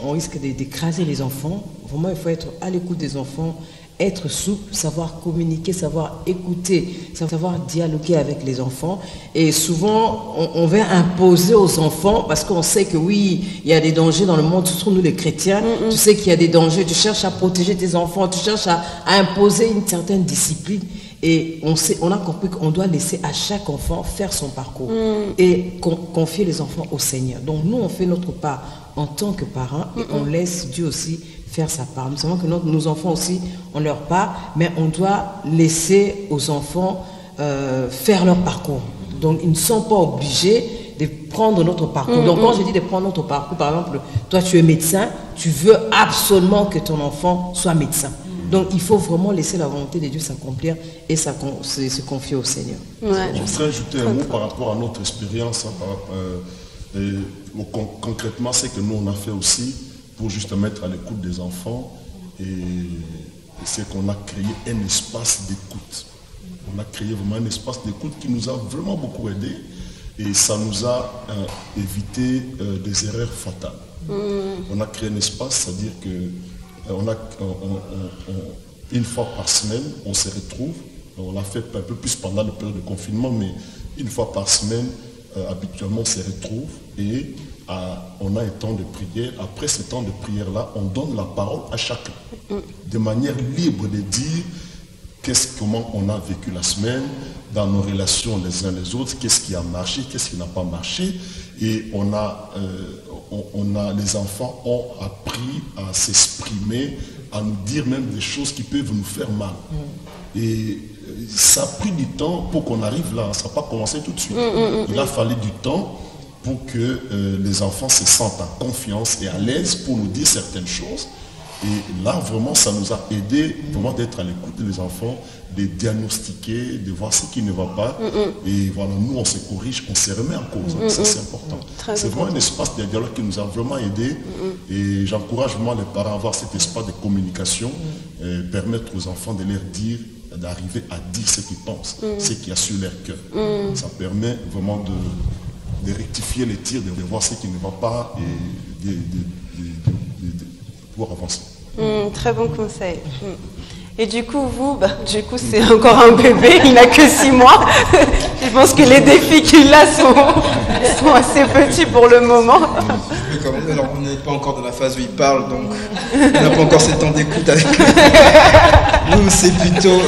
on risque d'écraser les enfants. Vraiment, il faut être à l'écoute des enfants, être souple, savoir communiquer, savoir écouter, savoir dialoguer avec les enfants. Et souvent, on va imposer aux enfants, parce qu'on sait que oui, il y a des dangers dans le monde, surtout nous les chrétiens, tu sais qu'il y a des dangers, tu cherches à protéger tes enfants, tu cherches à imposer une certaine discipline. Et on a compris qu'on doit laisser à chaque enfant faire son parcours et confier les enfants au Seigneur. Donc nous, on fait notre part en tant que parents et on laisse Dieu aussi faire sa part. Nous savons que nos enfants aussi ont leur part, mais on doit laisser aux enfants faire leur parcours. Donc ils ne sont pas obligés de prendre notre parcours. Donc quand je dis de prendre notre parcours, par exemple, toi tu es médecin, tu veux absolument que ton enfant soit médecin. Donc il faut vraiment laisser la volonté de Dieu s'accomplir et se confier au Seigneur. Ouais. Je voudrais ajouter un mot par rapport à notre expérience. Concrètement, c'est que nous on a fait aussi pour justement être à l'écoute des enfants, et c'est qu'on a créé un espace d'écoute. On a créé vraiment un espace d'écoute qui nous a vraiment beaucoup aidé, et ça nous a évité des erreurs fatales. On a créé un espace, c'est-à-dire que une fois par semaine, on se retrouve. On l'a fait un peu plus pendant le période de confinement, mais une fois par semaine, habituellement, on se retrouve et on a un temps de prière. Après ce temps de prière-là, on donne la parole à chacun, de manière libre de dire comment on a vécu la semaine, dans nos relations les uns les autres, qu'est-ce qui a marché, qu'est-ce qui n'a pas marché. Et les enfants ont appris à s'exprimer, à nous dire même des choses qui peuvent nous faire mal. Et ça a pris du temps pour qu'on arrive là, ça n'a pas commencé tout de suite. Il a fallu du temps pour que les enfants se sentent en confiance et à l'aise pour nous dire certaines choses. Et là, vraiment, ça nous a aidé vraiment d'être à l'écoute des enfants, de diagnostiquer, de voir ce qui ne va pas. Et voilà, nous, on se corrige, on se remet en cause. Ça, c'est important. C'est vraiment un espace de dialogue qui nous a vraiment aidé. Et j'encourage vraiment les parents à avoir cet espace de communication, et permettre aux enfants de leur dire, d'arriver à dire ce qu'ils pensent, ce qu'il y a sur leur cœur. Ça permet vraiment de rectifier les tirs, de voir ce qui ne va pas et de pouvoir avancer. Très bon conseil. Et du coup, c'est encore un bébé, il n'a que 6 mois. Je pense que les défis qu'il a sont assez petits pour le moment. Alors, on n'est pas encore dans la phase où il parle, donc on n'a pas encore ce temps d'écoute avec lui. Nous, c'est plutôt,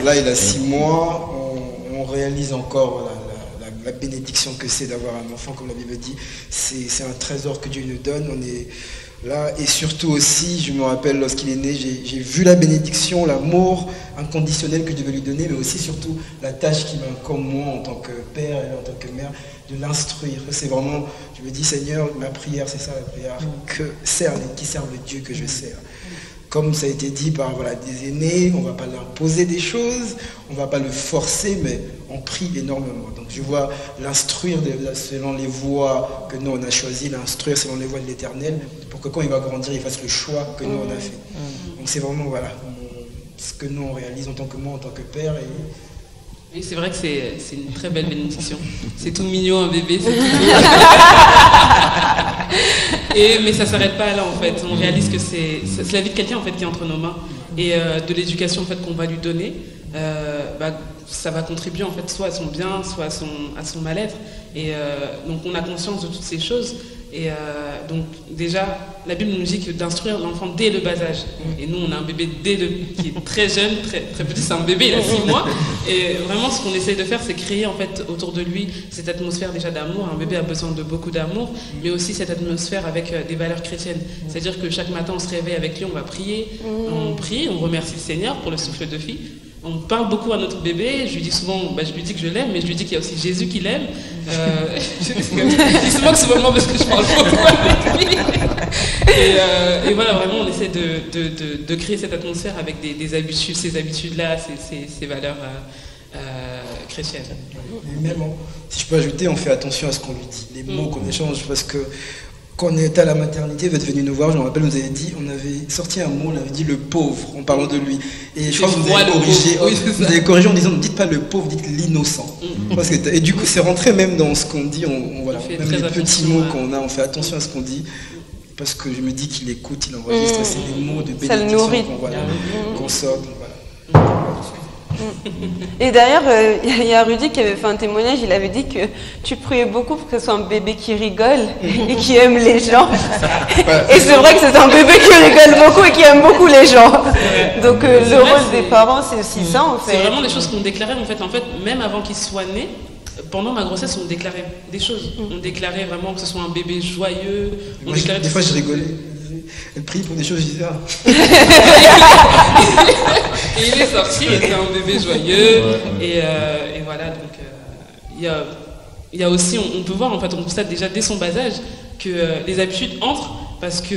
là il a 6 mois, on réalise encore la bénédiction que c'est d'avoir un enfant, comme la Bible dit. C'est un trésor que Dieu nous donne. On est là, et surtout aussi, je me rappelle lorsqu'il est né, j'ai vu la bénédiction, l'amour inconditionnel que Dieu veut lui donner, mais aussi surtout la tâche qui m'incombe moi en tant que père et en tant que mère, de l'instruire. C'est vraiment, je me dis, Seigneur, ma prière, c'est ça la prière, qui serve le Dieu que je sers. comme ça a été dit par des aînés, on ne va pas l'imposer des choses, on ne va pas le forcer, mais on prie énormément. Donc je vois l'instruire selon les voies que nous on a choisies, l'instruire selon les voies de l'Éternel, pour que quand il va grandir, il fasse le choix que nous on a fait. Donc c'est vraiment ce que nous on réalise en tant que moi, en tant que père. Oui, c'est vrai que c'est une très belle bénédiction. C'est tout mignon, un bébé, c'est tout mignon. Mais ça ne s'arrête pas là, en fait. On réalise que c'est la vie de quelqu'un, en fait, qui est entre nos mains. Et de l'éducation, en fait, qu'on va lui donner, ça va contribuer, en fait, soit à son bien, soit à son mal-être. Et donc, on a conscience de toutes ces choses. Et donc, déjà, la Bible nous dit que d'instruire l'enfant dès le bas âge. Et nous, on a un bébé qui est très jeune, très, très petit, c'est un bébé, il a 6 mois. Et vraiment, ce qu'on essaye de faire, c'est créer, en fait, autour de lui, cette atmosphère déjà d'amour. Un bébé a besoin de beaucoup d'amour, mais aussi cette atmosphère avec des valeurs chrétiennes. C'est-à-dire que chaque matin, on se réveille avec lui, on va prier, on prie, on remercie le Seigneur pour le souffle de vie. On parle beaucoup à notre bébé, je lui dis souvent, je lui dis que je l'aime, mais je lui dis qu'il y a aussi Jésus qui l'aime. Je moque souvent parce que je parle beaucoup avec lui. Et voilà, vraiment, on essaie de créer cette atmosphère avec des habitudes, ces habitudes-là, ces valeurs chrétiennes. Et même, si je peux ajouter, on fait attention à ce qu'on lui dit, les mots qu'on échange, parce que quand on était à la maternité, vous êtes venu nous voir, je me rappelle, vous avez dit, on avait sorti un mot, on avait dit le pauvre, en parlant de lui. Et je crois que vous avez corrigé en disant, ne dites pas le pauvre, dites l'innocent. Et du coup, c'est rentré même dans ce qu'on dit, même les petits mots qu'on a, on fait attention à ce qu'on dit, parce que je me dis qu'il écoute, il enregistre, c'est des mots de bénédiction qu'on sort. Et d'ailleurs, il y a Rudy qui avait fait un témoignage, il avait dit que tu priais beaucoup pour que ce soit un bébé qui rigole et qui aime les gens. Et c'est vrai que c'est un bébé qui rigole beaucoup et qui aime beaucoup les gens. Donc le rôle des parents, c'est aussi ça en fait. C'est vraiment des choses qu'on déclarait en fait, même avant qu'il soit né. Pendant ma grossesse, on déclarait des choses. On déclarait vraiment que ce soit un bébé joyeux. Des fois, je rigolais. Elle prie pour des choses, je disais Et il est sorti, il était un bébé joyeux. Et voilà, donc il y a aussi, on peut voir, en fait, on constate déjà dès son bas âge que les habitudes entrent parce que,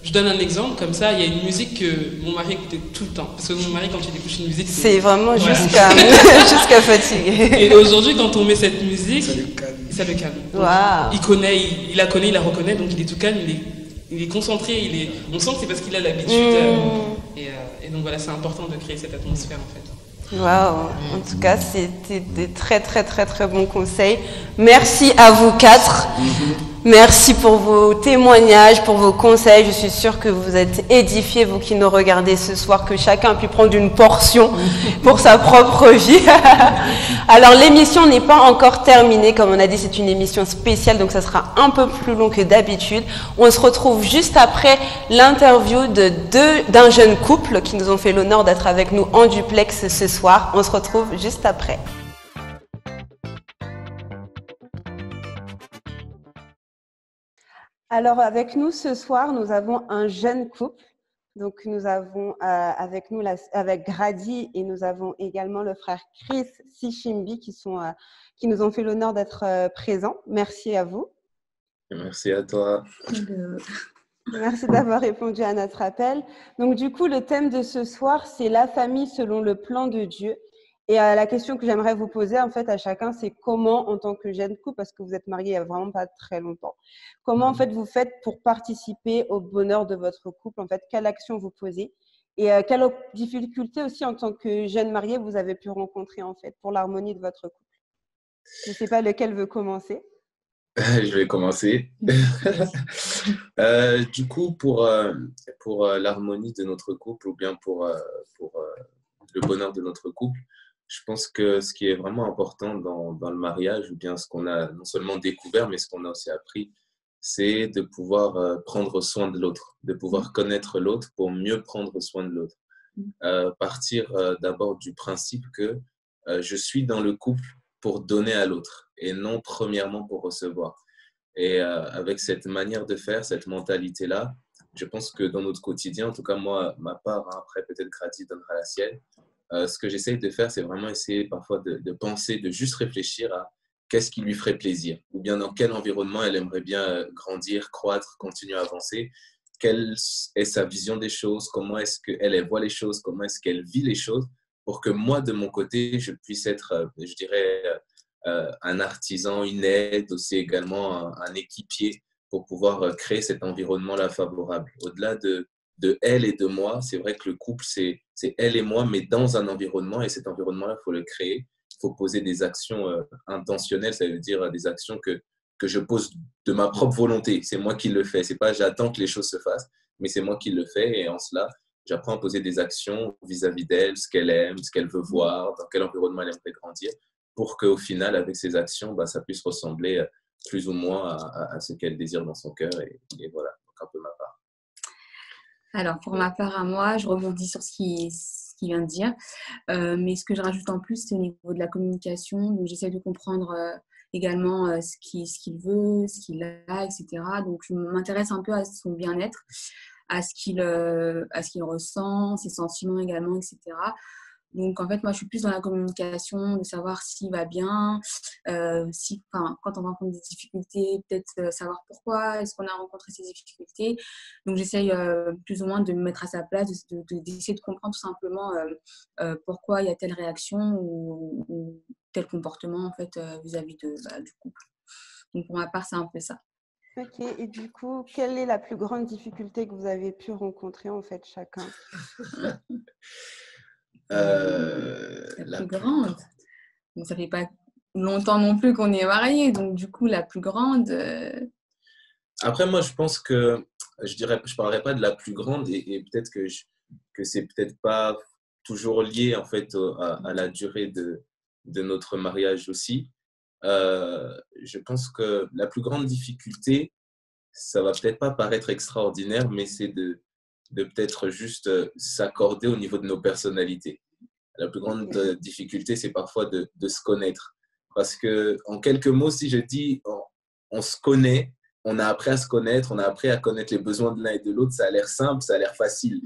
je donne un exemple, comme ça, il y a une musique que mon mari écoutait tout le temps. Parce que mon mari, quand il écoute une musique, c'est vraiment jusqu'à fatiguer. Et aujourd'hui, quand on met cette musique, ça le calme. Wow. Il la connaît, il la reconnaît, donc il est tout calme, il est concentré, on sent que c'est parce qu'il a l'habitude. Et donc voilà, c'est important de créer cette atmosphère en fait. Waouh. En tout cas, c'était des très très très très bons conseils. Merci à vous 4. Merci pour vos témoignages, pour vos conseils. Je suis sûre que vous êtes édifiés, vous qui nous regardez ce soir, que chacun a pu prendre une portion pour sa propre vie. Alors, l'émission n'est pas encore terminée. Comme on a dit, c'est une émission spéciale, donc ça sera un peu plus long que d'habitude. On se retrouve juste après l'interview d'un jeune couple qui nous ont fait l'honneur d'être avec nous en duplex ce soir. On se retrouve juste après. Alors, avec nous ce soir, nous avons un jeune couple. Donc, nous avons avec nous avec Grady et nous avons également le frère Chris Sichimbi qui nous ont fait l'honneur d'être présents. Merci à vous. Merci à toi. Merci d'avoir répondu à notre appel. Donc, du coup, le thème de ce soir, c'est la famille selon le plan de Dieu. Et la question que j'aimerais vous poser en fait à chacun, c'est comment, en tant que jeune couple, parce que vous êtes mariés il n'y a vraiment pas très longtemps, comment en fait vous faites pour participer au bonheur de votre couple, en fait, quelle action vous posez et quelles difficultés aussi en tant que jeune marié vous avez pu rencontrer en fait pour l'harmonie de votre couple. Je ne sais pas lequel veut commencer. Je vais commencer. Du coup, pour l'harmonie de notre couple ou bien pour le bonheur de notre couple, je pense que ce qui est vraiment important dans le mariage, ou bien ce qu'on a non seulement découvert, mais ce qu'on a aussi appris, c'est de pouvoir prendre soin de l'autre, de pouvoir connaître l'autre pour mieux prendre soin de l'autre. Partir d'abord du principe que je suis dans le couple pour donner à l'autre et non premièrement pour recevoir. Et avec cette manière de faire, cette mentalité-là, je pense que dans notre quotidien, en tout cas moi, ma part, hein, après peut-être Grady donnera la sienne, ce que j'essaye de faire, c'est vraiment essayer parfois de penser, de juste réfléchir à qu'est-ce qui lui ferait plaisir, ou bien dans quel environnement elle aimerait bien grandir, croître, continuer à avancer. quelle est sa vision des choses, comment est-ce qu'elle voit les choses, comment est-ce qu'elle vit les choses, pour que moi, de mon côté, je puisse être, je dirais, un artisan, une aide, aussi également un équipier pour pouvoir créer cet environnement-là favorable. Au-delà de elle et de moi, c'est vrai que le couple, c'est elle et moi, mais dans un environnement, et cet environnement-là, il faut le créer. Il faut poser des actions intentionnelles, ça veut dire des actions que je pose de ma propre volonté. C'est moi qui le fais. C'est pas j'attends que les choses se fassent, mais c'est moi qui le fais. Et en cela, j'apprends à poser des actions vis-à-vis d'elle, ce qu'elle aime, ce qu'elle veut voir, dans quel environnement elle aimerait grandir, pour qu'au final, avec ces actions, ça puisse ressembler plus ou moins à ce qu'elle désire dans son cœur. Et voilà, donc un peu ma part. Alors, pour ma part à moi, je rebondis sur ce qu'il vient de dire. Mais ce que je rajoute en plus, c'est au niveau de la communication. Donc, j'essaie de comprendre également ce qu'il veut, ce qu'il a, etc. Donc, je m'intéresse un peu à son bien-être, à ce qu'il ressent, ses sentiments également, etc. Donc, en fait, moi, je suis plus dans la communication, de savoir s'il va bien, quand on rencontre des difficultés, peut-être savoir pourquoi, est-ce qu'on a rencontré ces difficultés. Donc, j'essaye plus ou moins de me mettre à sa place, d'essayer de comprendre tout simplement pourquoi il y a telle réaction ou tel comportement, en fait, vis-à-vis du couple. Donc, pour ma part, c'est un peu ça. Ok, et du coup, quelle est la plus grande difficulté que vous avez pu rencontrer, en fait, chacun? La plus grande. Donc, ça fait pas longtemps non plus qu'on est mariés, donc du coup la plus grande. Après, moi, je pense que je parlerai pas de la plus grande et peut-être que c'est peut-être pas toujours lié en fait à la durée de notre mariage aussi. Je pense que la plus grande difficulté, ça va peut-être pas paraître extraordinaire, mais c'est de peut-être juste s'accorder au niveau de nos personnalités. La plus grande difficulté, c'est parfois de se connaître. Parce que, en quelques mots, si je dis on se connaît, on a appris à se connaître, on a appris à connaître les besoins de l'un et de l'autre, ça a l'air simple, ça a l'air facile.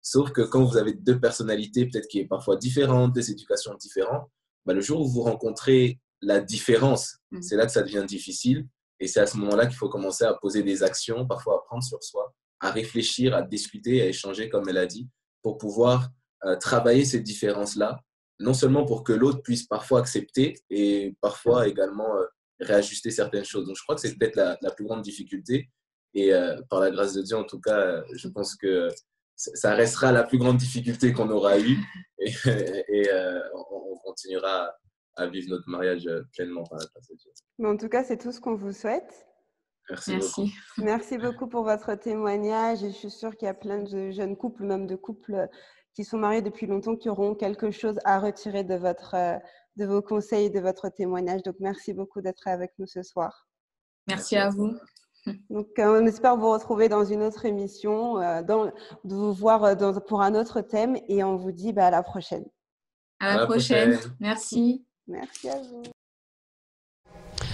Sauf que quand vous avez deux personnalités, peut-être qui est parfois différentes, des éducations différentes, le jour où vous rencontrez la différence, c'est là que ça devient difficile. Et c'est à ce moment-là qu'il faut commencer à poser des actions, parfois à prendre sur soi, à réfléchir, à discuter, à échanger, comme elle a dit, pour pouvoir travailler ces différences-là, non seulement pour que l'autre puisse parfois accepter et parfois également réajuster certaines choses. Donc, je crois que c'est peut-être la plus grande difficulté. Et par la grâce de Dieu, en tout cas, je pense que ça restera la plus grande difficulté qu'on aura eue. Et on continuera à vivre notre mariage pleinement par la grâce de Dieu. Mais en tout cas, c'est tout ce qu'on vous souhaite. Merci beaucoup. Merci beaucoup pour votre témoignage. Et je suis sûre qu'il y a plein de jeunes couples, même de couples qui sont mariés depuis longtemps, qui auront quelque chose à retirer de vos conseils et de votre témoignage. Donc, merci beaucoup d'être avec nous ce soir. Merci à vous. Donc, on espère vous retrouver dans une autre émission, de vous voir pour un autre thème. Et on vous dit à la prochaine. À la prochaine. Merci. Merci à vous.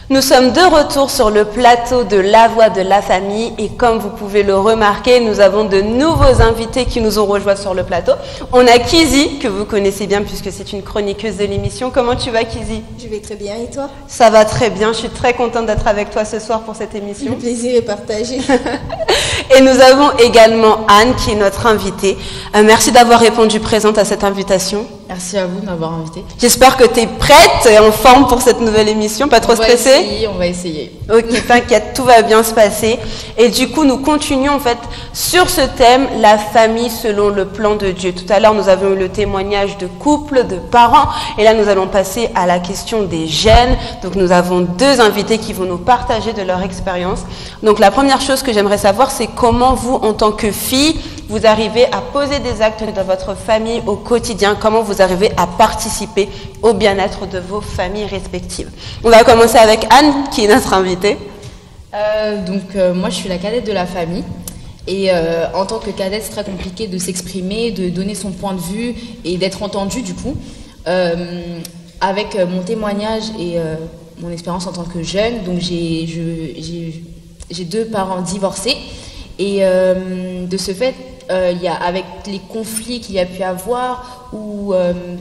Nous sommes de retour sur le plateau de La Voix de la Famille et comme vous pouvez le remarquer, nous avons de nouveaux invités qui nous ont rejoints sur le plateau. On a Kizi, que vous connaissez bien puisque c'est une chroniqueuse de l'émission. Comment tu vas, Kizi? Je vais très bien, et toi? Ça va très bien, je suis très contente d'être avec toi ce soir pour cette émission. Le plaisir est partagé. Et nous avons également Anne qui est notre invitée. Merci d'avoir répondu présente à cette invitation. Merci à vous de m'avoir invitée. J'espère que tu es prête et en forme pour cette nouvelle émission, pas trop stressée? On va essayer. Ok, t'inquiète, tout va bien se passer. Et du coup, nous continuons en fait sur ce thème, la famille selon le plan de Dieu. Tout à l'heure, nous avions eu le témoignage de couples, de parents. Et là, nous allons passer à la question des jeunes. Donc, nous avons deux invités qui vont nous partager de leur expérience. Donc, la première chose que j'aimerais savoir, c'est comment vous, en tant que fille, vous arrivez à poser des actes dans votre famille au quotidien, comment vous arrivez à participer au bien-être de vos familles respectives. On va commencer avec Anne, qui est notre invitée. Moi, je suis la cadette de la famille. Et en tant que cadette, c'est très compliqué de s'exprimer, de donner son point de vue et d'être entendue du coup. Avec mon témoignage et mon expérience en tant que jeune, donc j'ai deux parents divorcés. Et de ce fait, il y a, avec les conflits qu'il y a pu avoir ou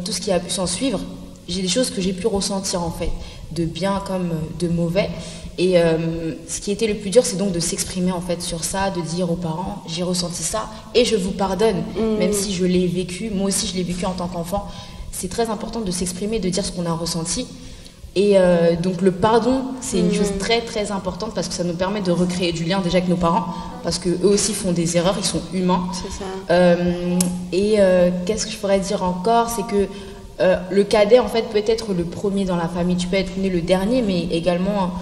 tout ce qui a pu s'en suivre, j'ai des choses que j'ai pu ressentir en fait, de bien comme de mauvais. Et ce qui était le plus dur, c'est donc de s'exprimer en fait sur ça, de dire aux parents, j'ai ressenti ça et je vous pardonne, même si je l'ai vécu, moi aussi je l'ai vécu en tant qu'enfant. C'est très important de s'exprimer, de dire ce qu'on a ressenti. Et donc le pardon, c'est une chose très très importante parce que ça nous permet de recréer du lien déjà avec nos parents, parce qu'eux aussi font des erreurs, ils sont humains. C'est ça. Qu'est-ce que je pourrais dire encore, c'est que le cadet en fait peut être le premier dans la famille, tu peux être né le dernier, mais également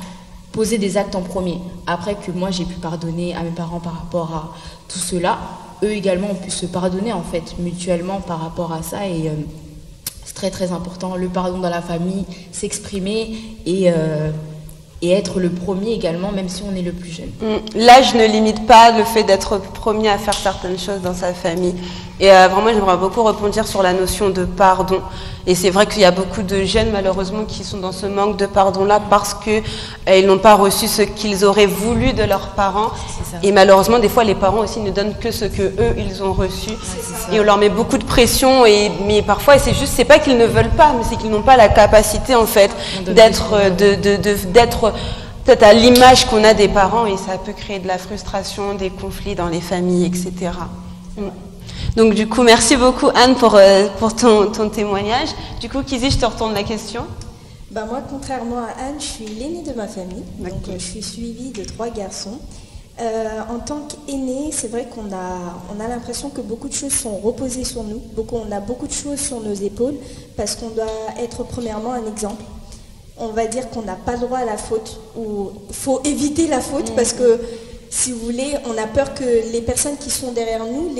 poser des actes en premier. Après que moi j'ai pu pardonner à mes parents par rapport à tout cela, eux également ont pu se pardonner en fait mutuellement par rapport à ça. Et c'est très très important, le pardon dans la famille, s'exprimer et être le premier également, même si on est le plus jeune. L'âge ne limite pas le fait d'être premier à faire certaines choses dans sa famille. Et vraiment, j'aimerais beaucoup rebondir sur la notion de pardon. Et c'est vrai qu'il y a beaucoup de jeunes, malheureusement, qui sont dans ce manque de pardon-là parce qu'ils n'ont pas reçu ce qu'ils auraient voulu de leurs parents. Et malheureusement, des fois, les parents aussi ne donnent que ce qu'eux, ils ont reçu. Et on leur met beaucoup de pression. Mais parfois, c'est pas qu'ils ne veulent pas, mais c'est qu'ils n'ont pas la capacité, en fait, d'être peut-être à l'image qu'on a des parents. Et ça peut créer de la frustration, des conflits dans les familles, etc. Donc du coup, merci beaucoup Anne pour ton témoignage. Du coup, Kizzy, je te retourne la question. Moi, contrairement à Anne, je suis l'aînée de ma famille. Donc je suis suivie de 3 garçons. En tant qu'aînée, c'est vrai qu'on a l'impression que beaucoup de choses sont reposées sur nous. On a beaucoup de choses sur nos épaules parce qu'on doit être premièrement un exemple. On va dire qu'on n'a pas le droit à la faute ou il faut éviter la faute parce que si vous voulez, on a peur que les personnes qui sont derrière nous,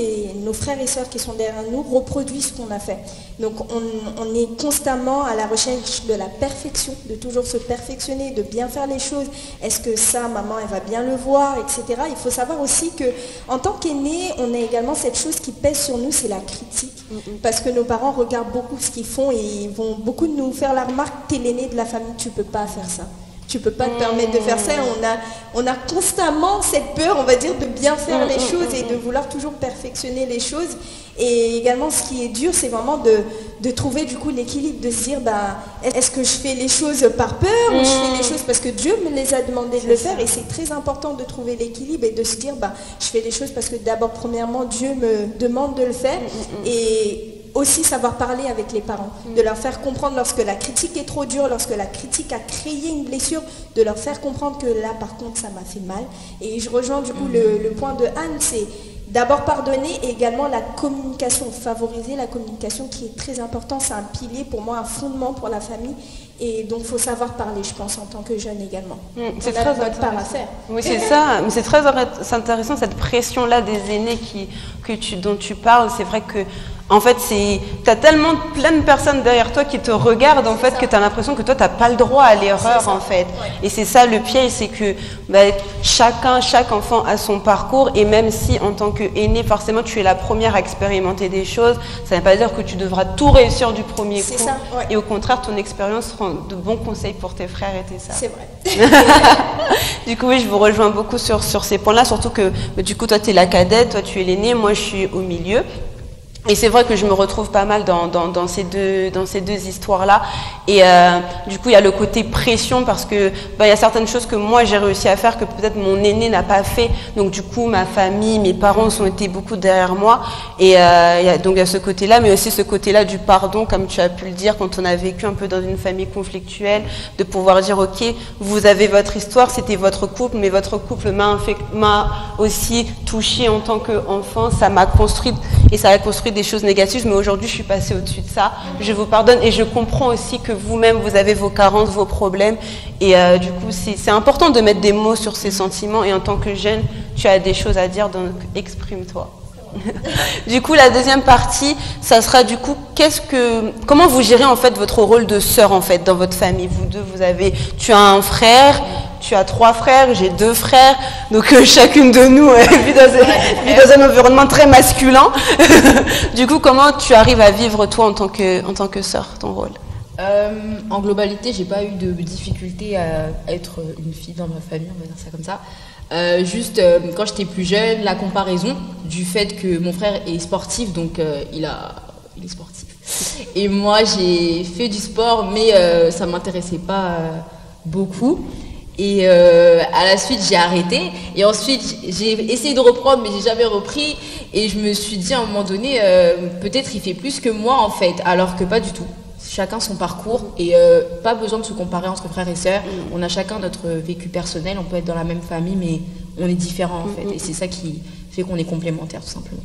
nos frères et sœurs qui sont derrière nous, reproduisent ce qu'on a fait. Donc on est constamment à la recherche de la perfection, de toujours se perfectionner, de bien faire les choses. Est-ce que ça, maman, elle va bien le voir, etc. Il faut savoir aussi qu'en tant qu'aîné, on a également cette chose qui pèse sur nous, c'est la critique. Parce que nos parents regardent beaucoup ce qu'ils font et ils vont beaucoup nous faire la remarque, t'es l'aîné de la famille, tu ne peux pas faire ça. Tu ne peux pas te permettre de faire ça. On a constamment cette peur, on va dire, de bien faire les choses et de vouloir toujours perfectionner les choses. Et également, ce qui est dur, c'est vraiment de trouver du coup l'équilibre, de se dire, est-ce que je fais les choses par peur ou je fais les choses parce que Dieu me les a demandé de le faire. Et c'est très important de trouver l'équilibre et de se dire, je fais les choses parce que d'abord, premièrement, Dieu me demande de le faire. Et aussi savoir parler avec les parents, de leur faire comprendre lorsque la critique est trop dure, lorsque la critique a créé une blessure, de leur faire comprendre que là par contre ça m'a fait mal. Et je rejoins du coup le point de Anne, c'est d'abord pardonner et également la communication, favoriser la communication qui est très important, c'est un pilier pour moi, un fondement pour la famille. Et donc, il faut savoir parler, je pense, en tant que jeune également. C'est très notre part à faire. Oui, c'est ça. Mais c'est très intéressant, cette pression-là des aînés dont tu parles. C'est vrai que, en fait, tu as tellement plein de personnes derrière toi qui te regardent, en fait, que tu as l'impression que toi, tu n'as pas le droit à l'erreur, en fait. Ouais. Et c'est ça le piège, c'est que chaque enfant a son parcours. Et même si, en tant qu'aîné, forcément, tu es la première à expérimenter des choses, ça ne veut pas dire que tu devras tout réussir du premier coup. Ça, ouais. Et au contraire, ton expérience rend de bons conseils pour tes frères et tes sœurs. C'est vrai. Du coup, oui, je vous rejoins beaucoup sur ces points-là, surtout que du coup, toi, tu es la cadette, toi, tu es l'aînée, moi, je suis au milieu. Et c'est vrai que je me retrouve pas mal dans ces deux histoires-là. Et du coup, il y a le côté pression parce que il y a certaines choses que moi j'ai réussi à faire que peut-être mon aîné n'a pas fait. Donc du coup, ma famille, mes parents ont été beaucoup derrière moi. Et donc il y a ce côté-là, mais aussi ce côté-là du pardon, comme tu as pu le dire, quand on a vécu un peu dans une famille conflictuelle, de pouvoir dire ok, vous avez votre histoire, c'était votre couple, mais votre couple m'a aussi touchée en tant qu'enfant, ça m'a construite et ça a construit des choses négatives, mais aujourd'hui je suis passée au-dessus de ça, je vous pardonne et je comprends aussi que vous-même vous avez vos carences, vos problèmes et du coup c'est important de mettre des mots sur ces sentiments et en tant que jeune tu as des choses à dire, donc exprime-toi. Du coup la deuxième partie ça sera du coup comment vous gérez en fait votre rôle de sœur en fait dans votre famille, vous deux tu as un frère, tu as 3 frères, j'ai 2 frères, donc chacune de nous vit dans un environnement très masculin. Du coup, comment tu arrives à vivre toi en tant que sœur, ton rôle? En globalité, j'ai pas eu de difficulté à être une fille dans ma famille, on va dire ça comme ça. Juste quand j'étais plus jeune, la comparaison du fait que mon frère est sportif, donc il est sportif. Et moi, j'ai fait du sport, mais ça m'intéressait pas beaucoup. Et à la suite, j'ai arrêté. Et ensuite, j'ai essayé de reprendre, mais j'ai jamais repris. Et je me suis dit à un moment donné, peut-être il fait plus que moi en fait, alors que pas du tout. Chacun son parcours et pas besoin de se comparer entre frères et sœurs. On a chacun notre vécu personnel. On peut être dans la même famille, mais on est différents en fait. Et c'est ça qui fait qu'on est complémentaires tout simplement.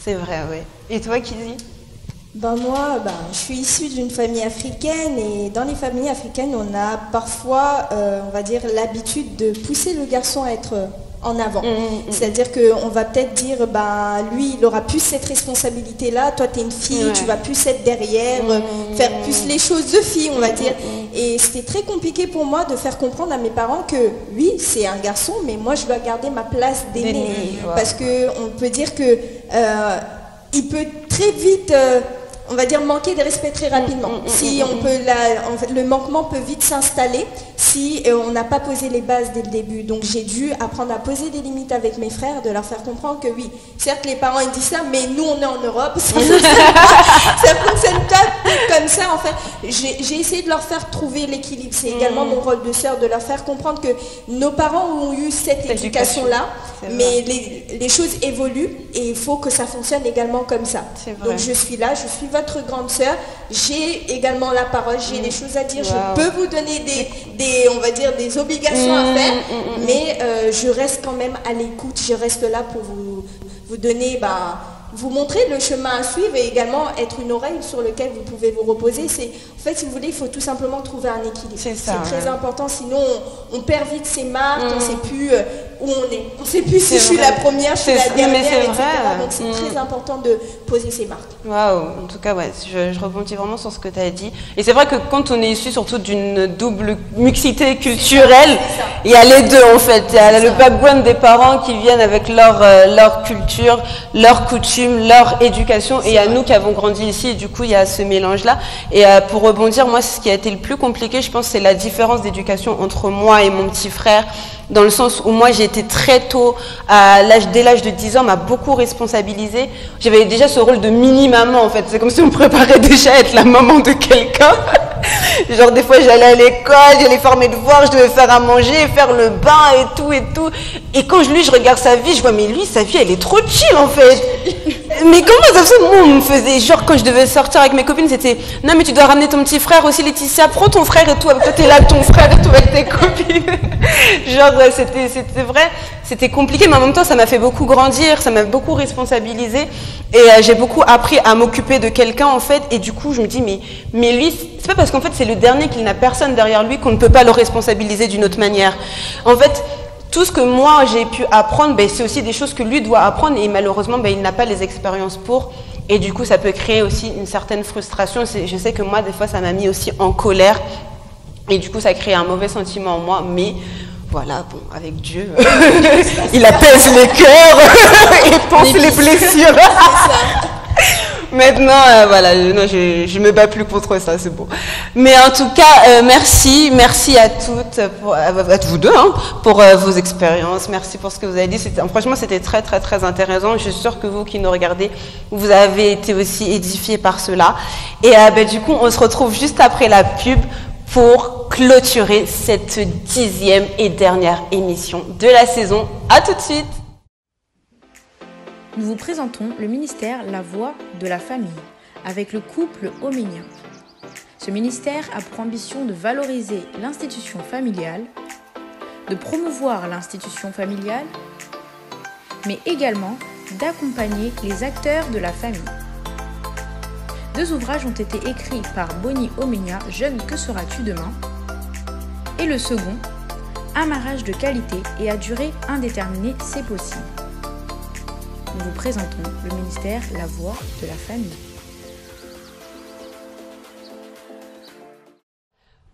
C'est vrai, oui. Et toi, Kizzy? Moi, je suis issue d'une famille africaine et dans les familles africaines, on a parfois, on va dire, l'habitude de pousser le garçon à être en avant. C'est-à-dire qu'on va peut-être dire, lui, il aura plus cette responsabilité-là, toi, tu es une fille, tu vas plus être derrière, faire plus les choses de fille, on va dire. Et c'était très compliqué pour moi de faire comprendre à mes parents que, oui, c'est un garçon, mais moi, je dois garder ma place d'aîné. Parce qu'on peut dire que il peut très vite... on va dire manquer de respect très rapidement. Si on peut en fait, le manquement peut vite s'installer si on n'a pas posé les bases dès le début. Donc j'ai dû apprendre à poser des limites avec mes frères, de leur faire comprendre que oui, certes les parents ils disent ça, mais nous on est en Europe, ça fonctionne pas comme ça en fait. J'ai essayé de leur faire trouver l'équilibre. C'est également mon rôle de sœur de leur faire comprendre que nos parents ont eu cette éducation-là, mais les choses évoluent et il faut que ça fonctionne également comme ça. Donc je suis là, je suis votre grande sœur, j'ai également la parole, j'ai des choses à dire, je peux vous donner on va dire des obligations à faire, mais je reste quand même à l'écoute, je reste là pour vous donner, vous montrer le chemin à suivre et également être une oreille sur laquelle vous pouvez vous reposer. En fait, si vous voulez, il faut tout simplement trouver un équilibre. C'est très important, sinon on perd vite ses marques, on ne sait plus où on est. On ne sait plus si je suis la première, je suis la dernière, etc. Donc c'est très important de poser ses marques. Waouh, en tout cas, je rebondis vraiment sur ce que tu as dit. Et c'est vrai que quand on est issu surtout d'une double mixité culturelle, il y a les deux en fait. Il y a le background des parents qui viennent avec leur culture, leur coutume, leur éducation, et il y a nous qui avons grandi ici, et du coup il y a ce mélange-là. Et pour rebondir, moi ce qui a été le plus compliqué, je pense, c'est la différence d'éducation entre moi et mon petit frère, dans le sens où moi j'ai été très tôt, dès l'âge de 10 ans, m'a beaucoup responsabilisée. J'avais déjà ce rôle de mini-maman en fait, c'est comme si on me préparait déjà à être la maman de quelqu'un. Genre des fois j'allais à l'école, j'allais faire mes devoirs, je devais faire à manger, faire le bain et tout et tout. Et quand je regarde sa vie, je vois mais lui sa vie elle est trop chill en fait. Mais comment ça se fait? Moi on me faisait genre quand je devais sortir avec mes copines c'était non mais tu dois ramener ton petit frère aussi Laetitia, prends ton frère et tout, avec toi t'es là avec ton frère et tout avec tes copines. Genre c'était vrai, c'était compliqué mais en même temps ça m'a fait beaucoup grandir, ça m'a beaucoup responsabilisé et j'ai beaucoup appris à m'occuper de quelqu'un en fait et du coup je me dis mais lui c'est pas parce qu'en fait c'est le dernier qu'il n'a personne derrière lui qu'on ne peut pas le responsabiliser d'une autre manière. En fait tout ce que moi j'ai pu apprendre, c'est aussi des choses que lui doit apprendre et malheureusement il n'a pas les expériences pour et du coup ça peut créer aussi une certaine frustration. Je sais que moi des fois ça m'a mis aussi en colère et du coup ça crée un mauvais sentiment en moi mais voilà, bon, avec Dieu, il apaise les cœurs et pense les blessures. Maintenant, voilà, non, je me bats plus contre ça, c'est bon. Mais en tout cas, merci à toutes, à vous deux, pour vos expériences. Merci pour ce que vous avez dit. Franchement, c'était très, très, très intéressant. Je suis sûre que vous qui nous regardez, vous avez été aussi édifiés par cela. Et du coup, on se retrouve juste après la pub pour clôturer cette 10e et dernière émission de la saison. À tout de suite. Nous vous présentons le ministère La Voix de la Famille avec le couple Oménia. Ce ministère a pour ambition de valoriser l'institution familiale, de promouvoir l'institution familiale, mais également d'accompagner les acteurs de la famille. 2 ouvrages ont été écrits par Bonnie Oménia, Jeune, que seras-tu demain? Et le second, Un mariage de qualité et à durée indéterminée, c'est possible. Nous vous présentons le ministère La Voix de la Famille.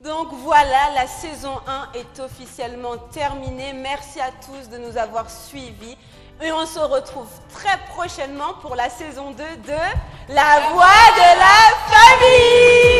Donc voilà, la saison 1 est officiellement terminée. Merci à tous de nous avoir suivis. Et on se retrouve très prochainement pour la saison 2 de La Voix de la Famille.